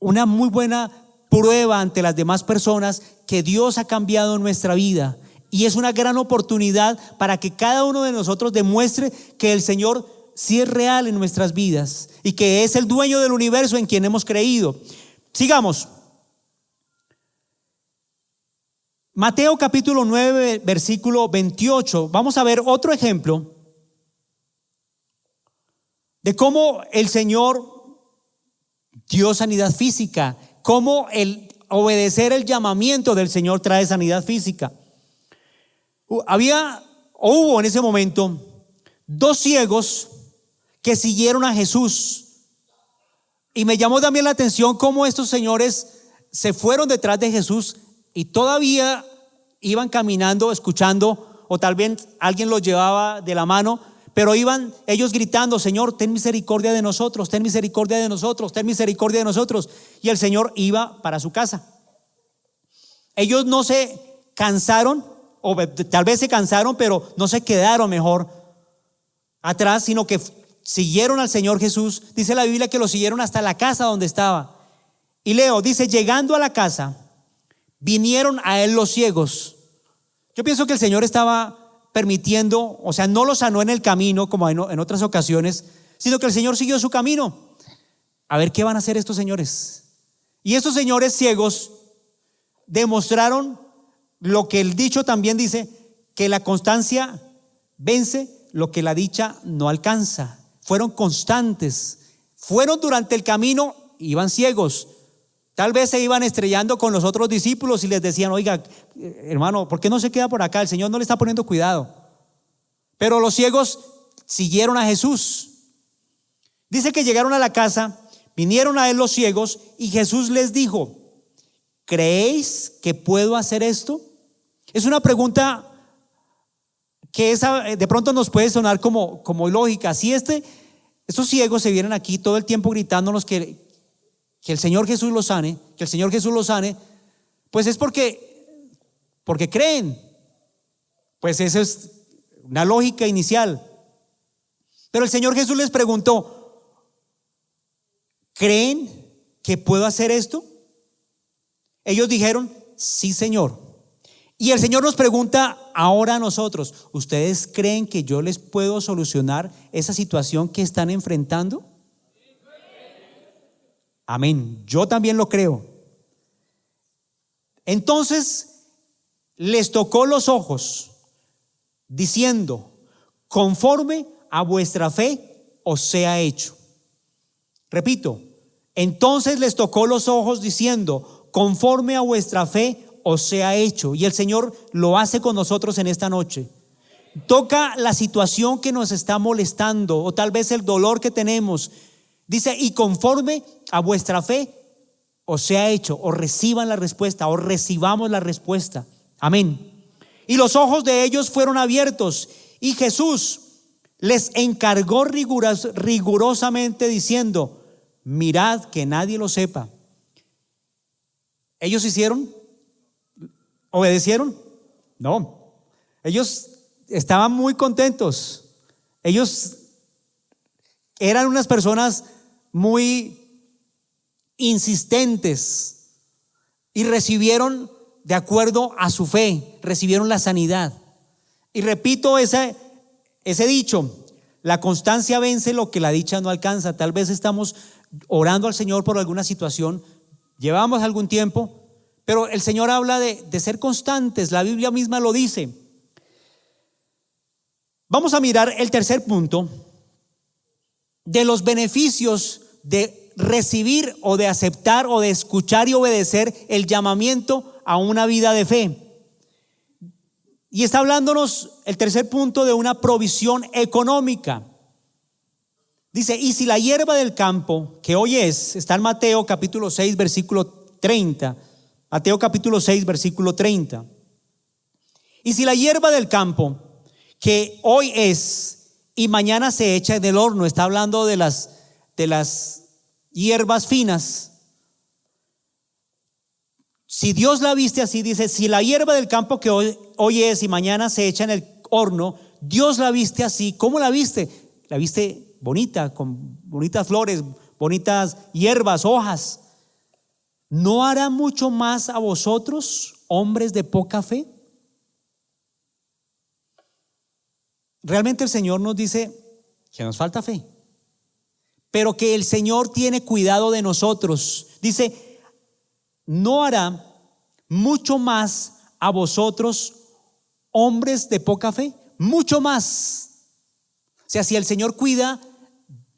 muy buena prueba ante las demás personas que Dios ha cambiado nuestra vida, y es una gran oportunidad para que cada uno de nosotros demuestre que el Señor sí es real en nuestras vidas y que es el dueño del universo en quien hemos creído. Sigamos. Mateo capítulo 9, versículo 28. Vamos a ver otro ejemplo de cómo el Señor dio sanidad física, cómo el obedecer el llamamiento del Señor trae sanidad física. Hubo en ese momento dos ciegos que siguieron a Jesús, y me llamó también la atención cómo estos señores se fueron detrás de Jesús y todavía iban caminando, escuchando, o tal vez alguien los llevaba de la mano, pero iban ellos gritando, Señor, ten misericordia de nosotros, ten misericordia de nosotros, ten misericordia de nosotros. Y el Señor iba para su casa. Ellos no se cansaron, o tal vez se cansaron, pero no se quedaron mejor atrás, sino que siguieron al Señor Jesús. Dice la Biblia que lo siguieron hasta la casa donde estaba. Y leo, dice, llegando a la casa, vinieron a él los ciegos. Yo pienso que el Señor estaba permitiendo, o sea, no los sanó en el camino como en otras ocasiones, sino que el Señor siguió su camino. A ver qué van a hacer estos señores. Y estos señores ciegos demostraron lo que el dicho también dice, que la constancia vence lo que la dicha no alcanza. Fueron constantes, fueron durante el camino, iban ciegos. Tal vez se iban estrellando con los otros discípulos y les decían, oiga, hermano, ¿por qué no se queda por acá? El Señor no le está poniendo cuidado. Pero los ciegos siguieron a Jesús. Dice que llegaron a la casa, vinieron a él los ciegos, y Jesús les dijo, ¿creéis que puedo hacer esto? Es una pregunta que de pronto nos puede sonar como ilógica. Si estos ciegos se vienen aquí todo el tiempo gritándonos que que el Señor Jesús los sane, pues es porque creen. Pues esa es una lógica inicial. Pero el Señor Jesús les preguntó: ¿creen que puedo hacer esto? Ellos dijeron: sí, Señor. Y el Señor nos pregunta ahora a nosotros: ¿ustedes creen que yo les puedo solucionar esa situación que están enfrentando? Amén, yo también lo creo. Entonces les tocó los ojos, diciendo: conforme a vuestra fe os sea hecho. Repito, entonces les tocó los ojos, diciendo: conforme a vuestra fe os sea hecho. Y el Señor lo hace con nosotros en esta noche. Toca la situación que nos está molestando, o tal vez el dolor que tenemos. Dice: y conforme a vuestra fe os sea hecho. O reciban la respuesta, o recibamos la respuesta. Amén. Y los ojos de ellos fueron abiertos, y Jesús les encargó rigurosamente, diciendo: mirad que nadie lo sepa. ¿Ellos hicieron? ¿Obedecieron? No. Ellos estaban muy contentos. Ellos eran unas personas muy insistentes y recibieron de acuerdo a su fe, recibieron la sanidad. Y repito ese dicho: la constancia vence lo que la dicha no alcanza. Tal vez estamos orando al Señor por alguna situación, llevamos algún tiempo, pero el Señor habla de ser constantes. La Biblia misma lo dice. Vamos a mirar el tercer punto de los beneficios de recibir o de aceptar o de escuchar y obedecer el llamamiento a una vida de fe. Y está hablándonos el tercer punto de una provisión económica. Dice: y si la hierba del campo que hoy está en Mateo capítulo 6 versículo 30. Mateo capítulo 6 versículo 30. Y si la hierba del campo que hoy es y mañana se echa en el horno, está hablando de las hierbas finas. Si Dios la viste así, dice: si la hierba del campo que hoy es y mañana se echa en el horno, Dios la viste así. ¿Cómo la viste? La viste bonita, con bonitas flores, bonitas hierbas, hojas. ¿No hará mucho más a vosotros, hombres de poca fe? Realmente el Señor nos dice que nos falta fe, pero que el Señor tiene cuidado de nosotros. Dice: ¿no hará mucho más a vosotros, hombres de poca fe? Mucho más. O sea, si el Señor cuida,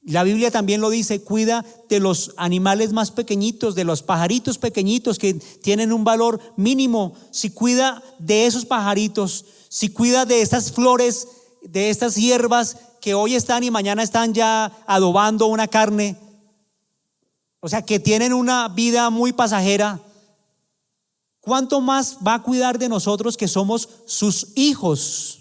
la Biblia también lo dice, cuida de los animales más pequeñitos, de los pajaritos pequeñitos que tienen un valor mínimo. Si cuida de esos pajaritos, si cuida de estas flores, de estas hierbas que hoy están y mañana están ya adobando una carne, o sea, que tienen una vida muy pasajera, ¿cuánto más va a cuidar de nosotros que somos sus hijos?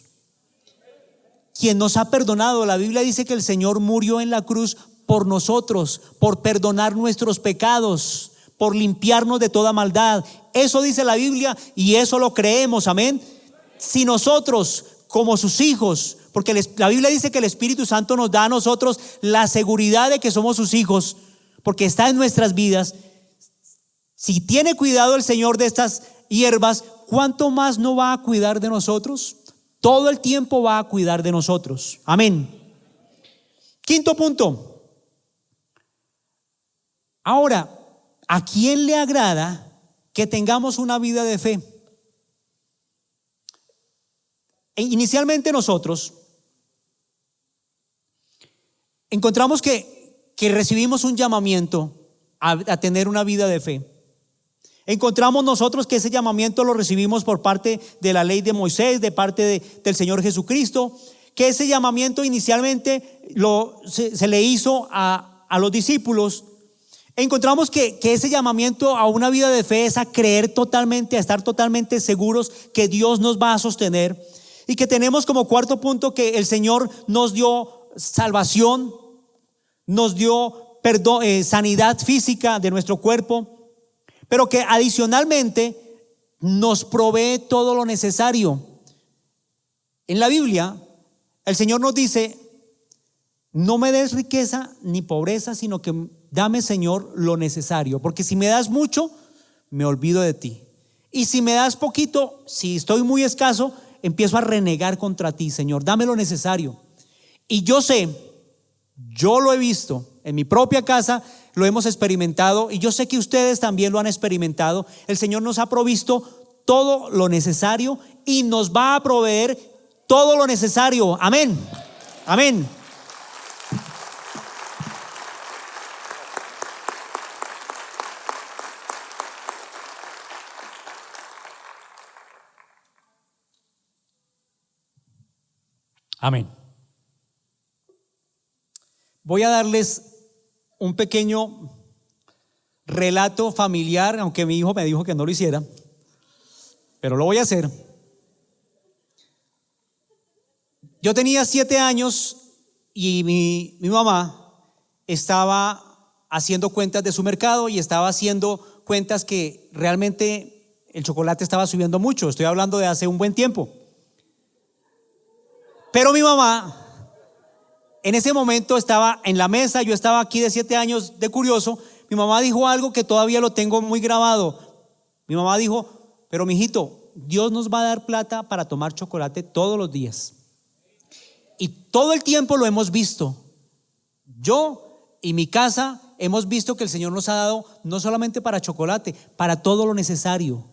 Quien nos ha perdonado. La Biblia dice que el Señor murió en la cruz por nosotros, por perdonar nuestros pecados, por limpiarnos de toda maldad. Eso dice la Biblia y eso lo creemos, amén. Si nosotros, como sus hijos, porque la Biblia dice que el Espíritu Santo nos da a nosotros la seguridad de que somos sus hijos, porque está en nuestras vidas. Si tiene cuidado el Señor de estas hierbas, ¿cuánto más no va a cuidar de nosotros? Todo el tiempo va a cuidar de nosotros. Amén. Quinto punto. Ahora, ¿a quién le agrada que tengamos una vida de fe? Inicialmente nosotros encontramos que recibimos un llamamiento a tener una vida de fe. Encontramos nosotros que ese llamamiento lo recibimos por parte de la ley de Moisés, de parte del Señor Jesucristo, que ese llamamiento inicialmente se le hizo a los discípulos. Encontramos que ese llamamiento a una vida de fe es a creer totalmente, a estar totalmente seguros que Dios nos va a sostener, y que tenemos como cuarto punto que el Señor nos dio salvación, nos dio sanidad física de nuestro cuerpo, pero que adicionalmente nos provee todo lo necesario. En la Biblia, el Señor nos dice: no me des riqueza ni pobreza, sino que dame, Señor, lo necesario, porque si me das mucho, me olvido de ti. Y si me das poquito, si estoy muy escaso, empiezo a renegar contra ti, Señor. Dame lo necesario. Y yo sé, yo lo he visto en mi propia casa, lo hemos experimentado, y yo sé que ustedes también lo han experimentado. El Señor nos ha provisto todo lo necesario y nos va a proveer todo lo necesario. Amén. Amén. Amén. Voy a darles un pequeño relato familiar, aunque mi hijo me dijo que no lo hiciera, pero lo voy a hacer. Yo tenía 7 años y mi mamá estaba haciendo cuentas de su mercado y estaba haciendo cuentas que realmente el chocolate estaba subiendo mucho. Estoy hablando de hace un buen tiempo. Pero mi mamá en ese momento estaba en la mesa, yo estaba aquí de 7 años de curioso. Mi mamá dijo algo que todavía lo tengo muy grabado. Mi mamá dijo: pero mijito, Dios nos va a dar plata para tomar chocolate todos los días. Y todo el tiempo lo hemos visto. Yo y mi casa hemos visto que el Señor nos ha dado no solamente para chocolate, para todo lo necesario.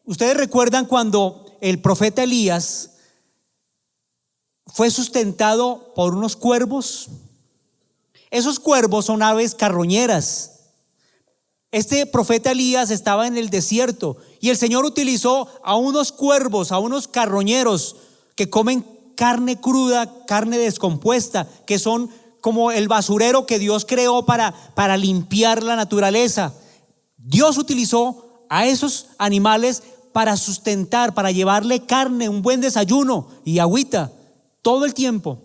Ustedes recuerdan cuando el profeta Elías fue sustentado por unos cuervos. Esos cuervos son aves carroñeras. Este profeta Elías estaba en el desierto y el Señor utilizó a unos cuervos, a unos carroñeros que comen carne cruda, carne descompuesta, que son como el basurero que Dios creó para limpiar la naturaleza. Dios utilizó a esos animales para sustentar, para llevarle carne, un buen desayuno y agüita todo el tiempo.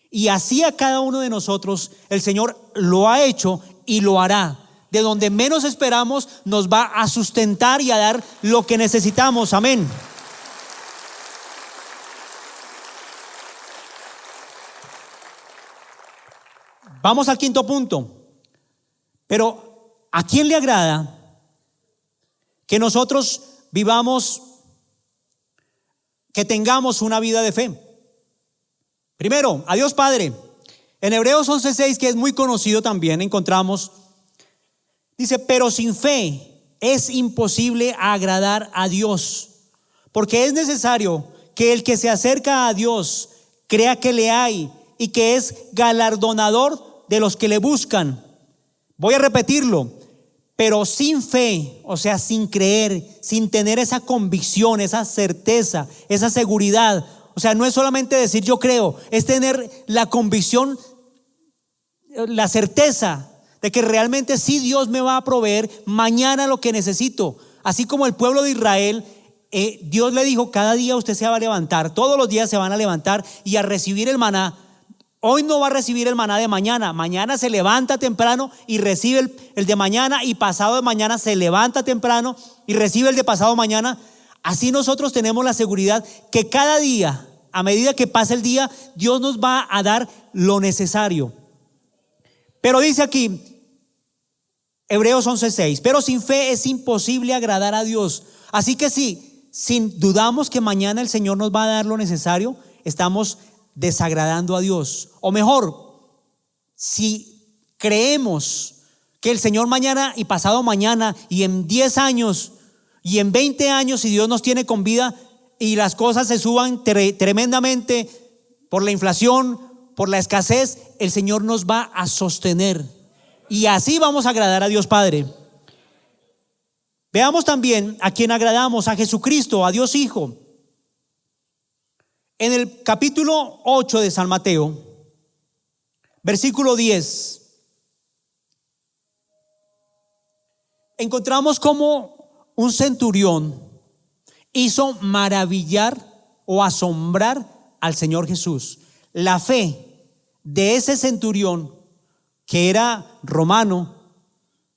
Y así a cada uno de nosotros el Señor lo ha hecho y lo hará. De donde menos esperamos nos va a sustentar y a dar lo que necesitamos. Amén. Vamos al quinto punto. Pero ¿a quién le agrada que nosotros vivamos, que tengamos una vida de fe? Primero, a Dios Padre. En Hebreos 11:6, que es muy conocido también, encontramos, dice: pero sin fe es imposible agradar a Dios, porque es necesario que el que se acerca a Dios crea que le hay y que es galardonador de los que le buscan. Voy a repetirlo: pero sin fe, o sea, sin creer, sin tener esa convicción, esa certeza, esa seguridad. O sea, no es solamente decir yo creo, es tener la convicción, la certeza de que realmente sí Dios me va a proveer mañana lo que necesito. Así como el pueblo de Israel, Dios le dijo: cada día usted se va a levantar, todos los días se van a levantar y a recibir el maná. Hoy no va a recibir el maná de mañana, mañana se levanta temprano y recibe el de mañana, y pasado de mañana se levanta temprano y recibe el de pasado mañana. Así nosotros tenemos la seguridad que cada día, a medida que pasa el día, Dios nos va a dar lo necesario. Pero dice aquí, Hebreos 11:6, pero sin fe es imposible agradar a Dios. Así que si dudamos que mañana el Señor nos va a dar lo necesario, estamos desagradando a Dios. O mejor, si creemos que el Señor mañana y pasado mañana y en 10 años y en 20 años, si Dios nos tiene con vida y las cosas se suban tremendamente por la inflación, por la escasez, el Señor nos va a sostener y así vamos a agradar a Dios Padre. Veamos también a quién agradamos: a Jesucristo, a Dios Hijo. En el capítulo 8 de San Mateo, versículo 10, encontramos cómo un centurión hizo maravillar o asombrar al Señor Jesús. La fe de ese centurión que era romano,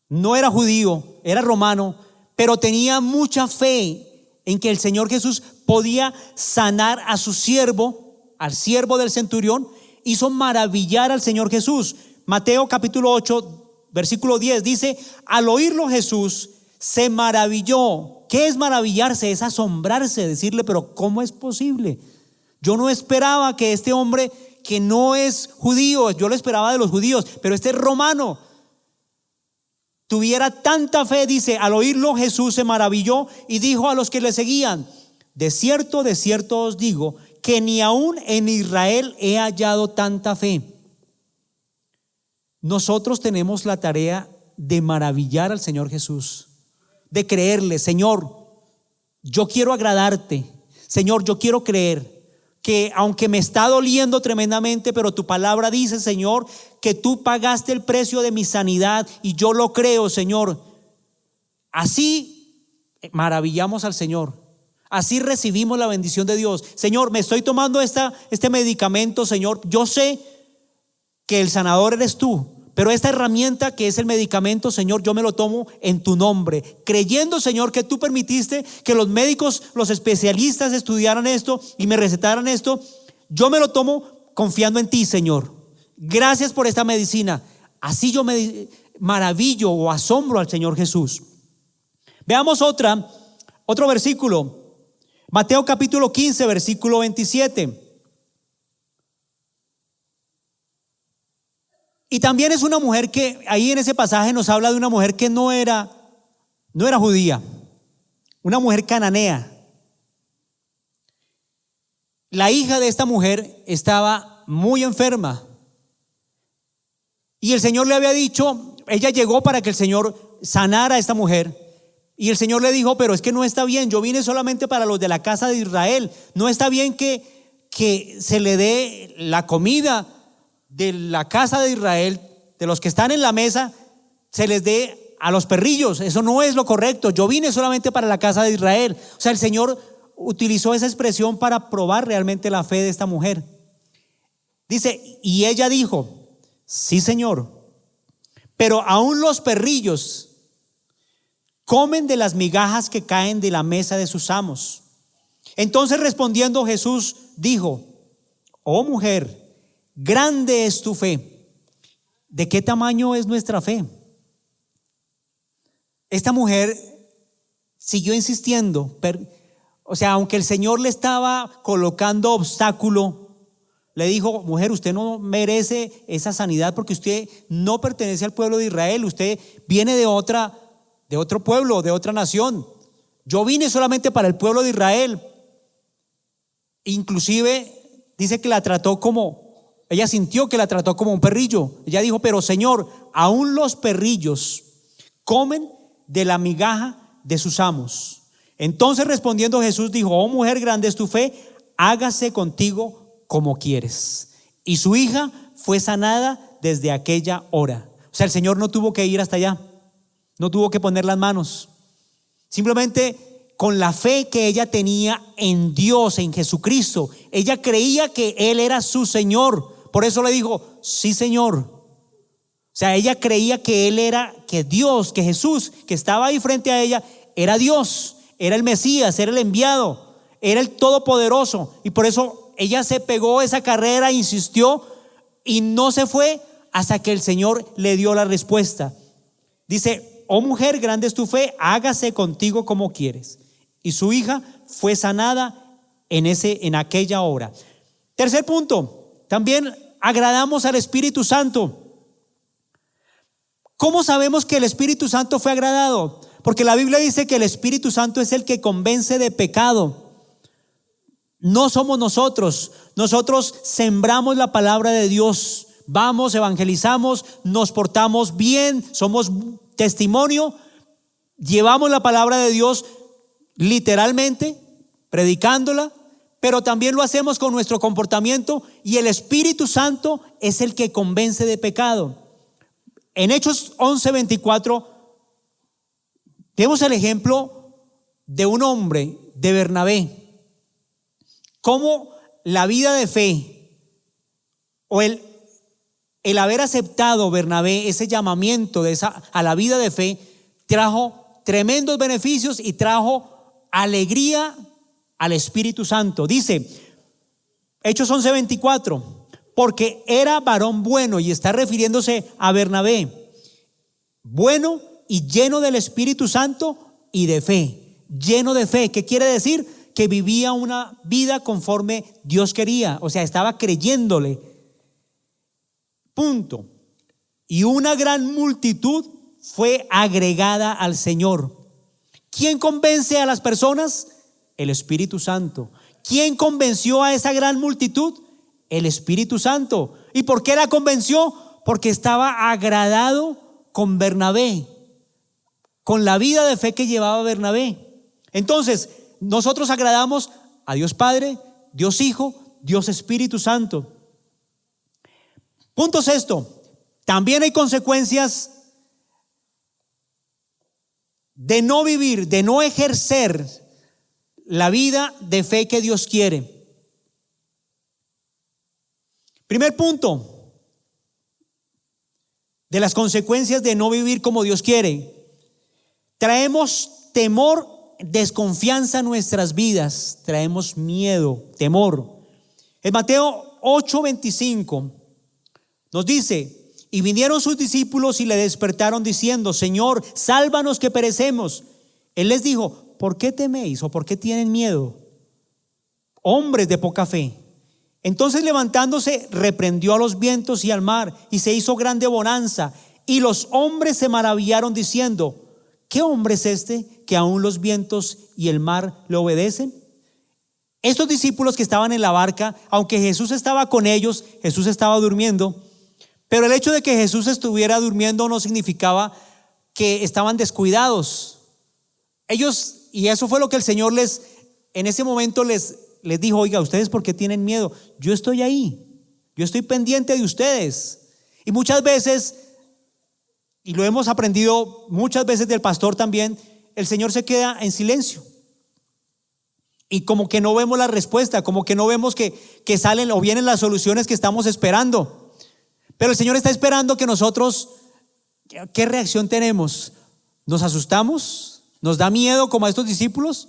no era judío, era romano, pero tenía mucha fe en que el Señor Jesús podía sanar a su siervo, al siervo del centurión, hizo maravillar al Señor Jesús. Mateo capítulo 8, versículo 10 dice: al oírlo Jesús se maravilló. ¿Qué es maravillarse? Es asombrarse, decirle, pero ¿cómo es posible? Yo no esperaba que este hombre que no es judío, yo lo esperaba de los judíos, pero este es romano, tuviera tanta fe. Dice: al oírlo Jesús se maravilló y dijo a los que le seguían: de cierto os digo, que ni aún en Israel he hallado tanta fe. Nosotros tenemos la tarea de maravillar al Señor Jesús, de creerle: Señor, yo quiero agradarte. Señor, yo quiero creer que aunque me está doliendo tremendamente, pero tu palabra dice, Señor, que tú pagaste el precio de mi sanidad, y yo lo creo, Señor. Así maravillamos al Señor, así recibimos la bendición de Dios. Señor, me estoy tomando este medicamento, Señor, yo sé que el sanador eres tú, pero esta herramienta que es el medicamento, Señor, yo me lo tomo en tu nombre, creyendo, Señor, que tú permitiste que los médicos, los especialistas estudiaran esto y me recetaran esto. Yo me lo tomo confiando en ti, Señor. Gracias por esta medicina. Así yo me maravillo o asombro al Señor Jesús. Veamos otro versículo. Mateo capítulo 15, versículo 27. Y también es una mujer que ahí en ese pasaje nos habla de una mujer que no era judía, una mujer cananea. La hija de esta mujer estaba muy enferma y el Señor le había dicho, ella llegó para que el Señor sanara a esta mujer, y el Señor le dijo: pero es que no está bien, yo vine solamente para los de la casa de Israel, no está bien que se le dé la comida de la casa de Israel, de los que están en la mesa, se les dé a los perrillos. Eso no es lo correcto. Yo vine solamente para la casa de Israel. O sea, el Señor utilizó esa expresión para probar realmente la fe de esta mujer. Dice: y ella dijo: sí, Señor, pero aún los perrillos comen de las migajas que caen de la mesa de sus amos. Entonces, respondiendo Jesús, dijo: oh mujer, grande es tu fe. ¿De qué tamaño es nuestra fe? Esta mujer siguió insistiendo, o sea, aunque el Señor le estaba colocando obstáculo, le dijo: mujer, usted no merece esa sanidad porque usted no pertenece al pueblo de Israel, usted viene de otro pueblo, de otra nación. Yo vine solamente para el pueblo de Israel. Inclusive dice que ella sintió que la trató como un perrillo. Ella dijo: pero Señor, aún los perrillos comen de la migaja de sus amos. Entonces, respondiendo Jesús, dijo: oh mujer, grande es tu fe, hágase contigo como quieres. Y su hija fue sanada desde aquella hora. O sea, el Señor no tuvo que ir hasta allá, no tuvo que poner las manos. Simplemente con la fe que ella tenía en Dios, en Jesucristo, ella creía que Él era su Señor. Por eso le dijo: sí, Señor. O sea, ella creía que Él era, que Dios, que Jesús, que estaba ahí frente a ella, era Dios, era el Mesías, era el enviado, era el Todopoderoso. Y por eso ella se pegó esa carrera, insistió y no se fue hasta que el Señor le dio la respuesta. Dice: oh mujer, grande es tu fe, hágase contigo como quieres. Y su hija fue sanada en aquella hora. Tercer punto, también agradamos al Espíritu Santo. ¿Cómo sabemos que el Espíritu Santo fue agradado? Porque la Biblia dice que el Espíritu Santo es el que convence de pecado. No somos nosotros. Nosotros sembramos la palabra de Dios, vamos, evangelizamos, nos portamos bien, somos testimonio, llevamos la palabra de Dios literalmente, predicándola, pero también lo hacemos con nuestro comportamiento, y el Espíritu Santo es el que convence de pecado. En Hechos 11:24 vemos el ejemplo de un hombre, de Bernabé, cómo la vida de fe o el el haber aceptado Bernabé ese llamamiento a la vida de fe trajo tremendos beneficios y trajo alegría al Espíritu Santo. Dice Hechos 11:24, porque era varón bueno, y está refiriéndose a Bernabé, bueno y lleno del Espíritu Santo y de fe. Lleno de fe, ¿qué quiere decir? Que vivía una vida conforme Dios quería, o sea, estaba creyéndole. Punto. Y una gran multitud fue agregada al Señor. ¿Quién convence a las personas? El Espíritu Santo. ¿Quién convenció a esa gran multitud? El Espíritu Santo. ¿Y por qué la convenció? Porque estaba agradado con Bernabé, con la vida de fe que llevaba Bernabé. Entonces, nosotros agradamos a Dios Padre, Dios Hijo, Dios Espíritu Santo. Punto sexto, también hay consecuencias de no vivir, de no ejercer la vida de fe que Dios quiere. Primer punto de las consecuencias de no vivir como Dios quiere: traemos temor, desconfianza en nuestras vidas, traemos miedo, temor. En Mateo 8:25 nos dice: y vinieron sus discípulos y le despertaron diciendo: Señor, sálvanos que perecemos. Él les dijo: ¿por qué teméis o por qué tienen miedo, hombres de poca fe? Entonces, levantándose, reprendió a los vientos y al mar, y se hizo grande bonanza, y los hombres se maravillaron diciendo: ¿qué hombre es este que aún los vientos y el mar le obedecen? Estos discípulos que estaban en la barca, aunque Jesús estaba con ellos, Jesús estaba durmiendo. Pero el hecho de que Jesús estuviera durmiendo no significaba que estaban descuidados. Ellos, y eso fue lo que el Señor en ese momento les dijo: oiga, ¿ustedes por qué tienen miedo? Yo estoy ahí, yo estoy pendiente de ustedes. Y muchas veces, y lo hemos aprendido muchas veces del pastor también, el Señor se queda en silencio. Y como que no vemos la respuesta, como que no vemos que salen o vienen las soluciones que estamos esperando. Pero el Señor está esperando que nosotros, ¿qué reacción tenemos? ¿Nos asustamos? ¿Nos da miedo como a estos discípulos?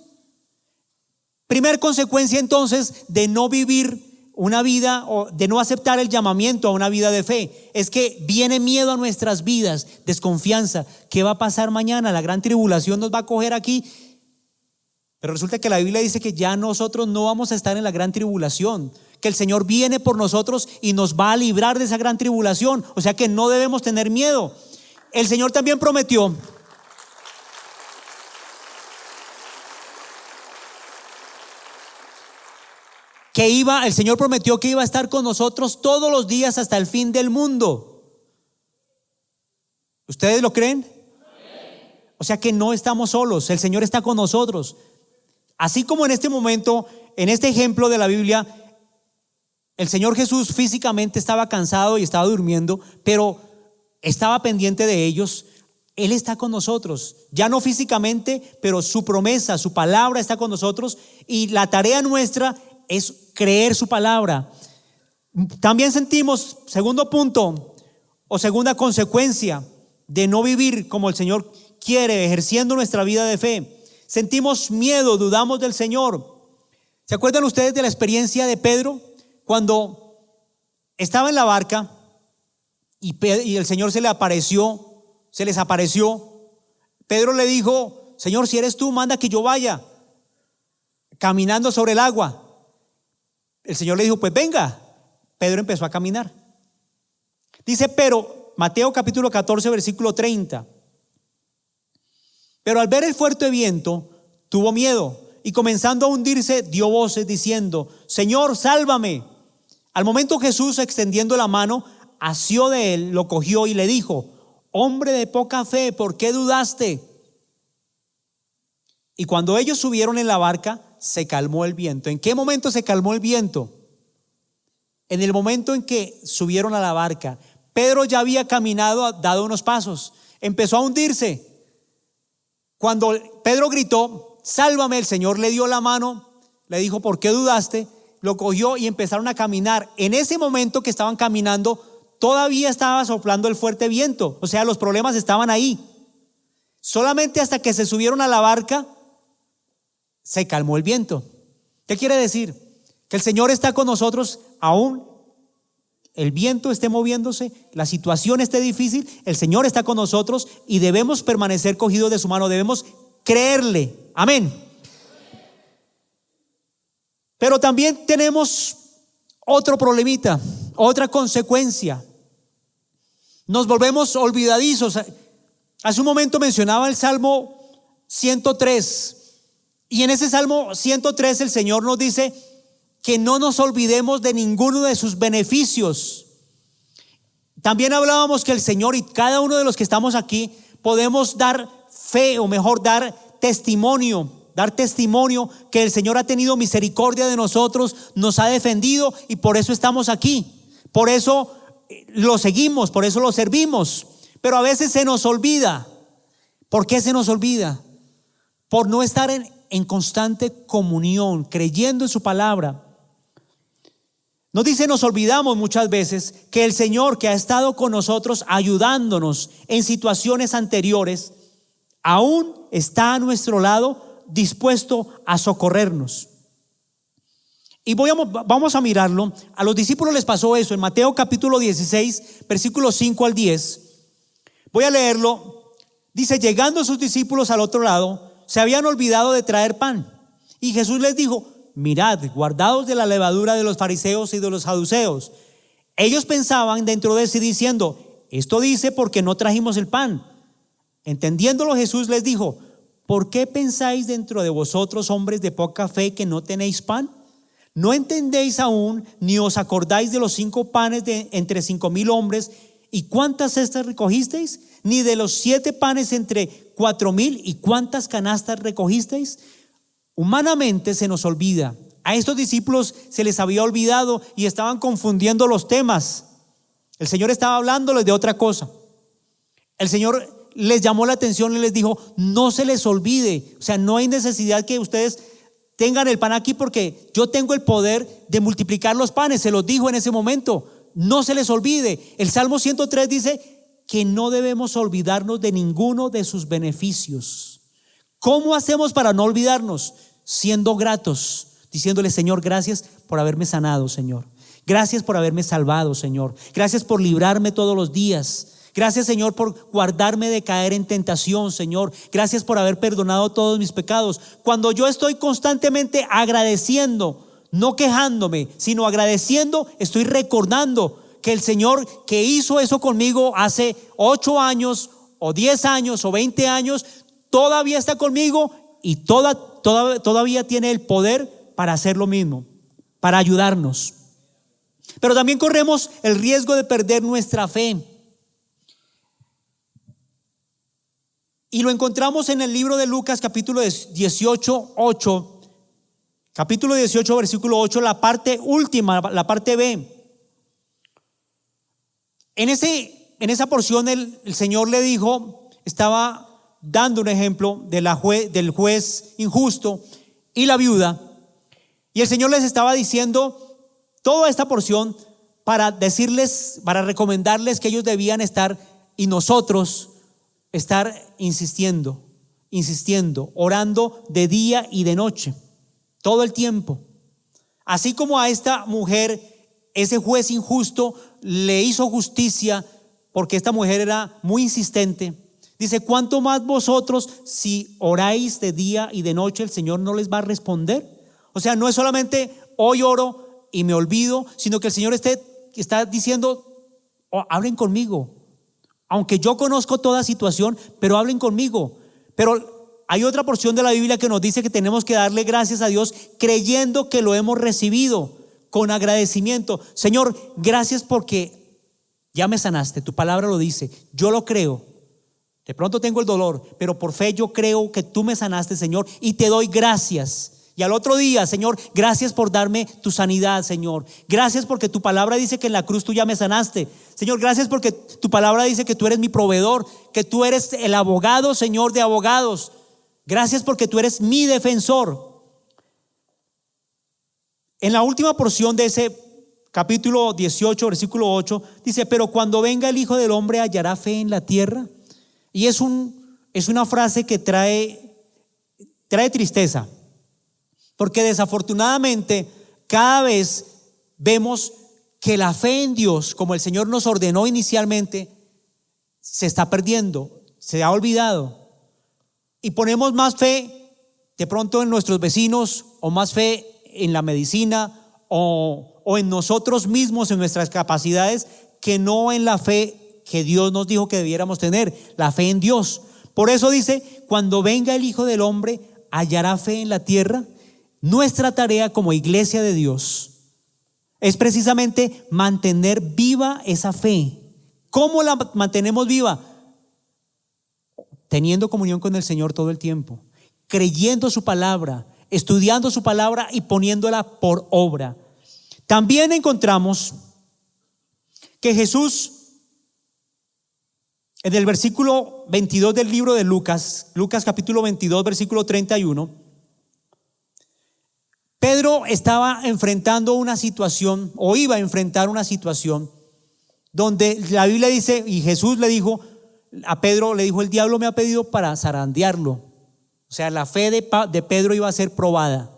Primer consecuencia entonces de no vivir una vida o de no aceptar el llamamiento a una vida de fe es que viene miedo a nuestras vidas, desconfianza. ¿Qué va a pasar mañana? La gran tribulación nos va a coger aquí. Pero resulta que la Biblia dice que ya nosotros no vamos a estar en la gran tribulación, que el Señor viene por nosotros y nos va a librar de esa gran tribulación. O sea que no debemos tener miedo. El Señor también prometió el Señor prometió que iba a estar con nosotros todos los días hasta el fin del mundo. ¿Ustedes lo creen? O sea que no estamos solos, el Señor está con nosotros. Así como en este momento, en este ejemplo de la Biblia, el Señor Jesús físicamente estaba cansado y estaba durmiendo, pero estaba pendiente de ellos. Él está con nosotros, ya no físicamente, pero su promesa, su palabra está con nosotros, y la tarea nuestra es creer su palabra. También sentimos, segundo punto o segunda consecuencia de no vivir como el Señor quiere, ejerciendo nuestra vida de fe: sentimos miedo, dudamos del Señor. ¿Se acuerdan ustedes de la experiencia de Pedro cuando estaba en la barca y el Señor se les apareció? Pedro le dijo: Señor, si eres tú, manda que yo vaya caminando sobre el agua. El Señor le dijo: pues venga. Pedro empezó a caminar. Dice, pero Mateo capítulo 14 versículo 30: pero al ver el fuerte viento tuvo miedo, y comenzando a hundirse dio voces diciendo: Señor, sálvame. Al momento Jesús, extendiendo la mano, asió de él, lo cogió y le dijo: hombre de poca fe, ¿por qué dudaste? Y cuando ellos subieron en la barca, se calmó el viento. ¿En qué momento se calmó el viento? En el momento en que subieron a la barca. Pedro ya había caminado, dado unos pasos, empezó a hundirse. Cuando Pedro gritó: sálvame, el Señor le dio la mano, le dijo: ¿por qué dudaste? Lo cogió y empezaron a caminar. En ese momento que estaban caminando, todavía estaba soplando el fuerte viento, o sea, los problemas estaban ahí. Solamente hasta que se subieron a la barca, se calmó el viento. ¿Qué quiere decir? Que el Señor está con nosotros aún el viento esté moviéndose, la situación esté difícil, el Señor está con nosotros y debemos permanecer cogidos de su mano, debemos creerle. Amén. Pero también tenemos otro problemita, otra consecuencia. Nos volvemos olvidadizos. Hace un momento mencionaba el Salmo 103 y en ese Salmo 103 el Señor nos dice que no nos olvidemos de ninguno de sus beneficios. También hablábamos que el Señor y cada uno de los que estamos aquí podemos dar fe, o mejor dar testimonio que el Señor ha tenido misericordia de nosotros, nos ha defendido y por eso estamos aquí. Por eso lo seguimos, por eso lo servimos. Pero a veces se nos olvida. ¿Por qué se nos olvida? Por no estar en constante comunión, creyendo en su palabra. Nos dice, nos olvidamos muchas veces que el Señor que ha estado con nosotros ayudándonos en situaciones anteriores, aún está a nuestro lado dispuesto a socorrernos. Y vamos a mirarlo. A los discípulos les pasó eso en Mateo capítulo 16, versículos 5 al 10. Voy a leerlo. Dice, llegando sus discípulos al otro lado, se habían olvidado de traer pan. Y Jesús les dijo, mirad, guardaos de la levadura de los fariseos y de los saduceos. Ellos pensaban dentro de sí diciendo, esto dice porque no trajimos el pan. Entendiéndolo, Jesús les dijo, ¿por qué pensáis dentro de vosotros, hombres de poca fe, que no tenéis pan? ¿No entendéis aún, ni os acordáis de los 5 panes de entre 5,000 hombres, y cuántas cestas recogisteis? Ni de los 7 panes entre 4,000, y cuántas canastas recogisteis? Humanamente se nos olvida. A estos discípulos se les había olvidado y estaban confundiendo los temas. El Señor estaba hablándoles de otra cosa. El Señor les llamó la atención y les dijo, no se les olvide. O sea, no hay necesidad que ustedes tengan el pan aquí porque yo tengo el poder de multiplicar los panes. Se los dijo en ese momento. No se les olvide. El Salmo 103 dice que no debemos olvidarnos de ninguno de sus beneficios. ¿Cómo hacemos para no olvidarnos? Siendo gratos, diciéndole, Señor, gracias por haberme sanado, Señor. Gracias por haberme salvado, Señor. Gracias por librarme todos los días. Gracias, Señor, por guardarme de caer en tentación, Señor. Gracias por haber perdonado todos mis pecados. Cuando yo estoy constantemente agradeciendo, no quejándome, sino agradeciendo, estoy recordando que el Señor que hizo eso conmigo hace 8 años o 10 años o 20 años, todavía está conmigo y todavía tiene el poder para hacer lo mismo, para ayudarnos. Pero también corremos el riesgo de perder nuestra fe. Y lo encontramos en el libro de Lucas capítulo 18, 8. Capítulo 18, versículo 8, la parte última, la parte B. En esa porción el Señor le dijo, estaba dando un ejemplo del juez injusto y la viuda. Y el Señor les estaba diciendo toda esta porción para decirles, para recomendarles que ellos debían estar y nosotros estar insistiendo, orando de día y de noche, todo el tiempo. Así como a esta mujer, ese juez injusto le hizo justicia porque esta mujer era muy insistente. Dice, ¿cuánto más vosotros si oráis de día y de noche el Señor no les va a responder? O sea, no es solamente hoy oro y me olvido, sino que el Señor está diciendo, hablen conmigo. Aunque yo conozco toda situación, pero hablen conmigo. Pero hay otra porción de la Biblia que nos dice que tenemos que darle gracias a Dios creyendo que lo hemos recibido con agradecimiento. Señor, gracias porque ya me sanaste, tu palabra lo dice, yo lo creo. De pronto tengo el dolor, pero por fe yo creo que tú me sanaste, Señor, y te doy gracias. Y al otro día, Señor, gracias por darme tu sanidad, Señor. Gracias porque tu palabra dice que en la cruz tú ya me sanaste. Señor, gracias porque tu palabra dice que tú eres mi proveedor, que tú eres el abogado, Señor, de abogados. Gracias porque tú eres mi defensor. En la última porción de ese capítulo 18, versículo 8, dice: pero cuando venga el Hijo del Hombre, ¿hallará fe en la tierra? Y es una frase que trae tristeza, porque desafortunadamente cada vez vemos que la fe en Dios, como el Señor nos ordenó inicialmente, se está perdiendo, se ha olvidado, y ponemos más fe de pronto en nuestros vecinos, o más fe en la medicina, o en nosotros mismos, en nuestras capacidades, que no en la fe que Dios nos dijo que debiéramos tener, la fe en Dios. Por eso dice: cuando venga el Hijo del Hombre, ¿hallará fe en la tierra? Nuestra tarea como iglesia de Dios es precisamente mantener viva esa fe. ¿Cómo la mantenemos viva? Teniendo comunión con el Señor todo el tiempo, creyendo su palabra, estudiando su palabra y poniéndola por obra. También encontramos que Jesús, en el versículo 22 del libro de Lucas capítulo 22, versículo 31, Pedro estaba enfrentando una situación, o iba a enfrentar una situación, donde la Biblia dice, y Jesús le dijo a Pedro, le dijo: el diablo me ha pedido para zarandearlo. O sea, la fe de Pedro iba a ser probada.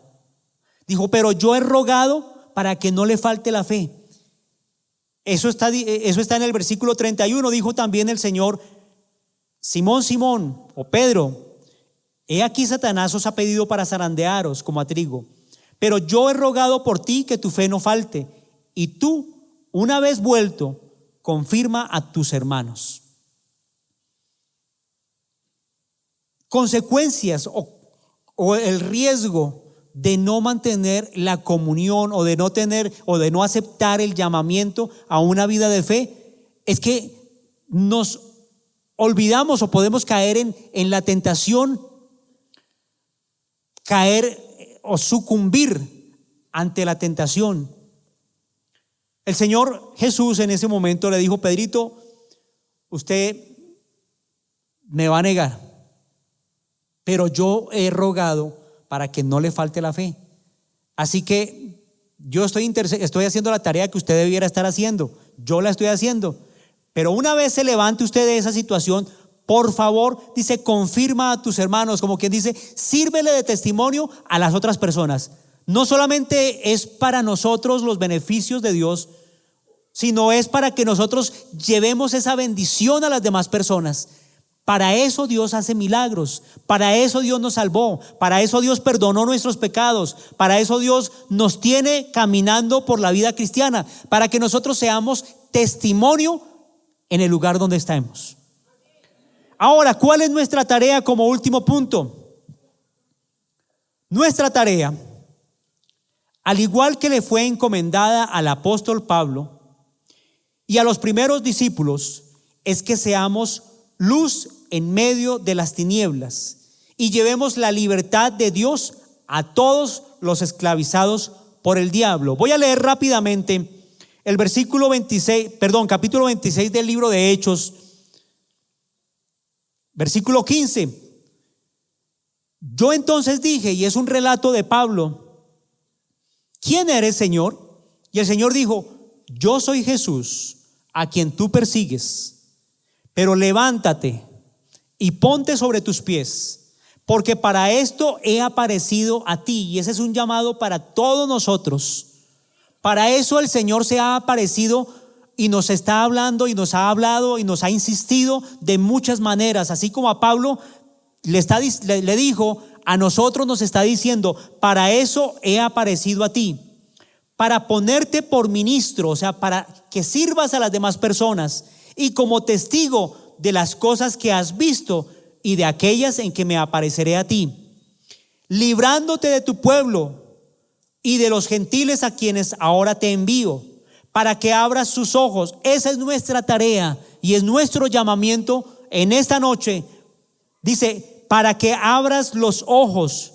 Dijo: pero yo he rogado para que no le falte la fe. Eso está en el versículo 31. Dijo también el Señor: Simón, Simón, o Pedro, he aquí Satanás os ha pedido para zarandearos como a trigo, pero yo he rogado por ti que tu fe no falte, y tú, una vez vuelto, confirma a tus hermanos. Consecuencias o el riesgo de no mantener la comunión, o de no tener, o de no aceptar el llamamiento a una vida de fe, es que nos olvidamos, o podemos caer en la tentación, caer o sucumbir ante la tentación. El Señor Jesús en ese momento le dijo: Pedrito, usted me va a negar, pero yo he rogado para que no le falte la fe. Así que yo estoy haciendo la tarea que usted debiera estar haciendo. Yo la estoy haciendo. Pero una vez se levante usted de esa situación, por favor, dice, confirma a tus hermanos, como quien dice, sírvele de testimonio a las otras personas. No solamente es para nosotros los beneficios de Dios, sino es para que nosotros llevemos esa bendición a las demás personas. Para eso Dios hace milagros, para eso Dios nos salvó, para eso Dios perdonó nuestros pecados, para eso Dios nos tiene caminando por la vida cristiana, para que nosotros seamos testimonio en el lugar donde estemos. Ahora, ¿cuál es nuestra tarea como último punto? Nuestra tarea, al igual que le fue encomendada al apóstol Pablo y a los primeros discípulos, es que seamos luz en medio de las tinieblas y llevemos la libertad de Dios a todos los esclavizados por el diablo. Voy a leer rápidamente el capítulo 26 del libro de Hechos, versículo 15. Yo entonces dije, y es un relato de Pablo: ¿quién eres, Señor? Y el Señor dijo: yo soy Jesús, a quien tú persigues. Pero levántate y ponte sobre tus pies, porque para esto he aparecido a ti. Y ese es un llamado para todos nosotros. Para eso el Señor se ha aparecido y nos está hablando, y nos ha hablado y nos ha insistido de muchas maneras. Así como a Pablo le dijo, a nosotros nos está diciendo: para eso he aparecido a ti, para ponerte por ministro, o sea, para que sirvas a las demás personas, y como testigo de las cosas que has visto y de aquellas en que me apareceré a ti, librándote de tu pueblo y de los gentiles a quienes ahora te envío, para que abras sus ojos. Esa es nuestra tarea y es nuestro llamamiento en esta noche. Dice: para que abras los ojos,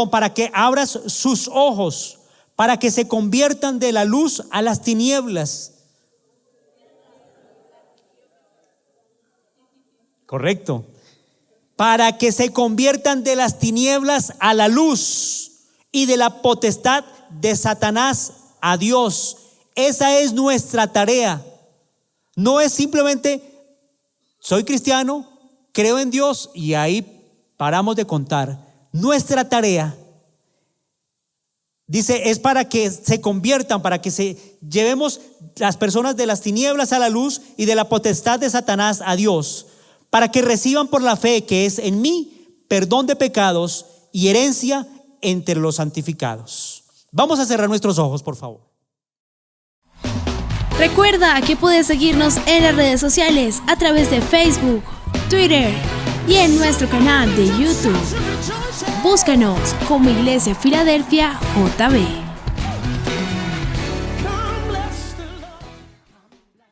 para que abras sus ojos, para que se conviertan de la luz a las tinieblas. Correcto. Para que se conviertan de las tinieblas a la luz y de la potestad de Satanás a Dios. Esa es nuestra tarea. No es simplemente, soy cristiano, creo en Dios y ahí paramos de contar. Nuestra tarea, dice, es para que se conviertan, para que llevemos las personas de las tinieblas a la luz y de la potestad de Satanás a Dios, para que reciban por la fe que es en mí perdón de pecados y herencia entre los santificados. Vamos a cerrar nuestros ojos, por favor. Recuerda que puedes seguirnos en las redes sociales a través de Facebook, Twitter y en nuestro canal de YouTube. Búscanos como Iglesia Filadelfia JB.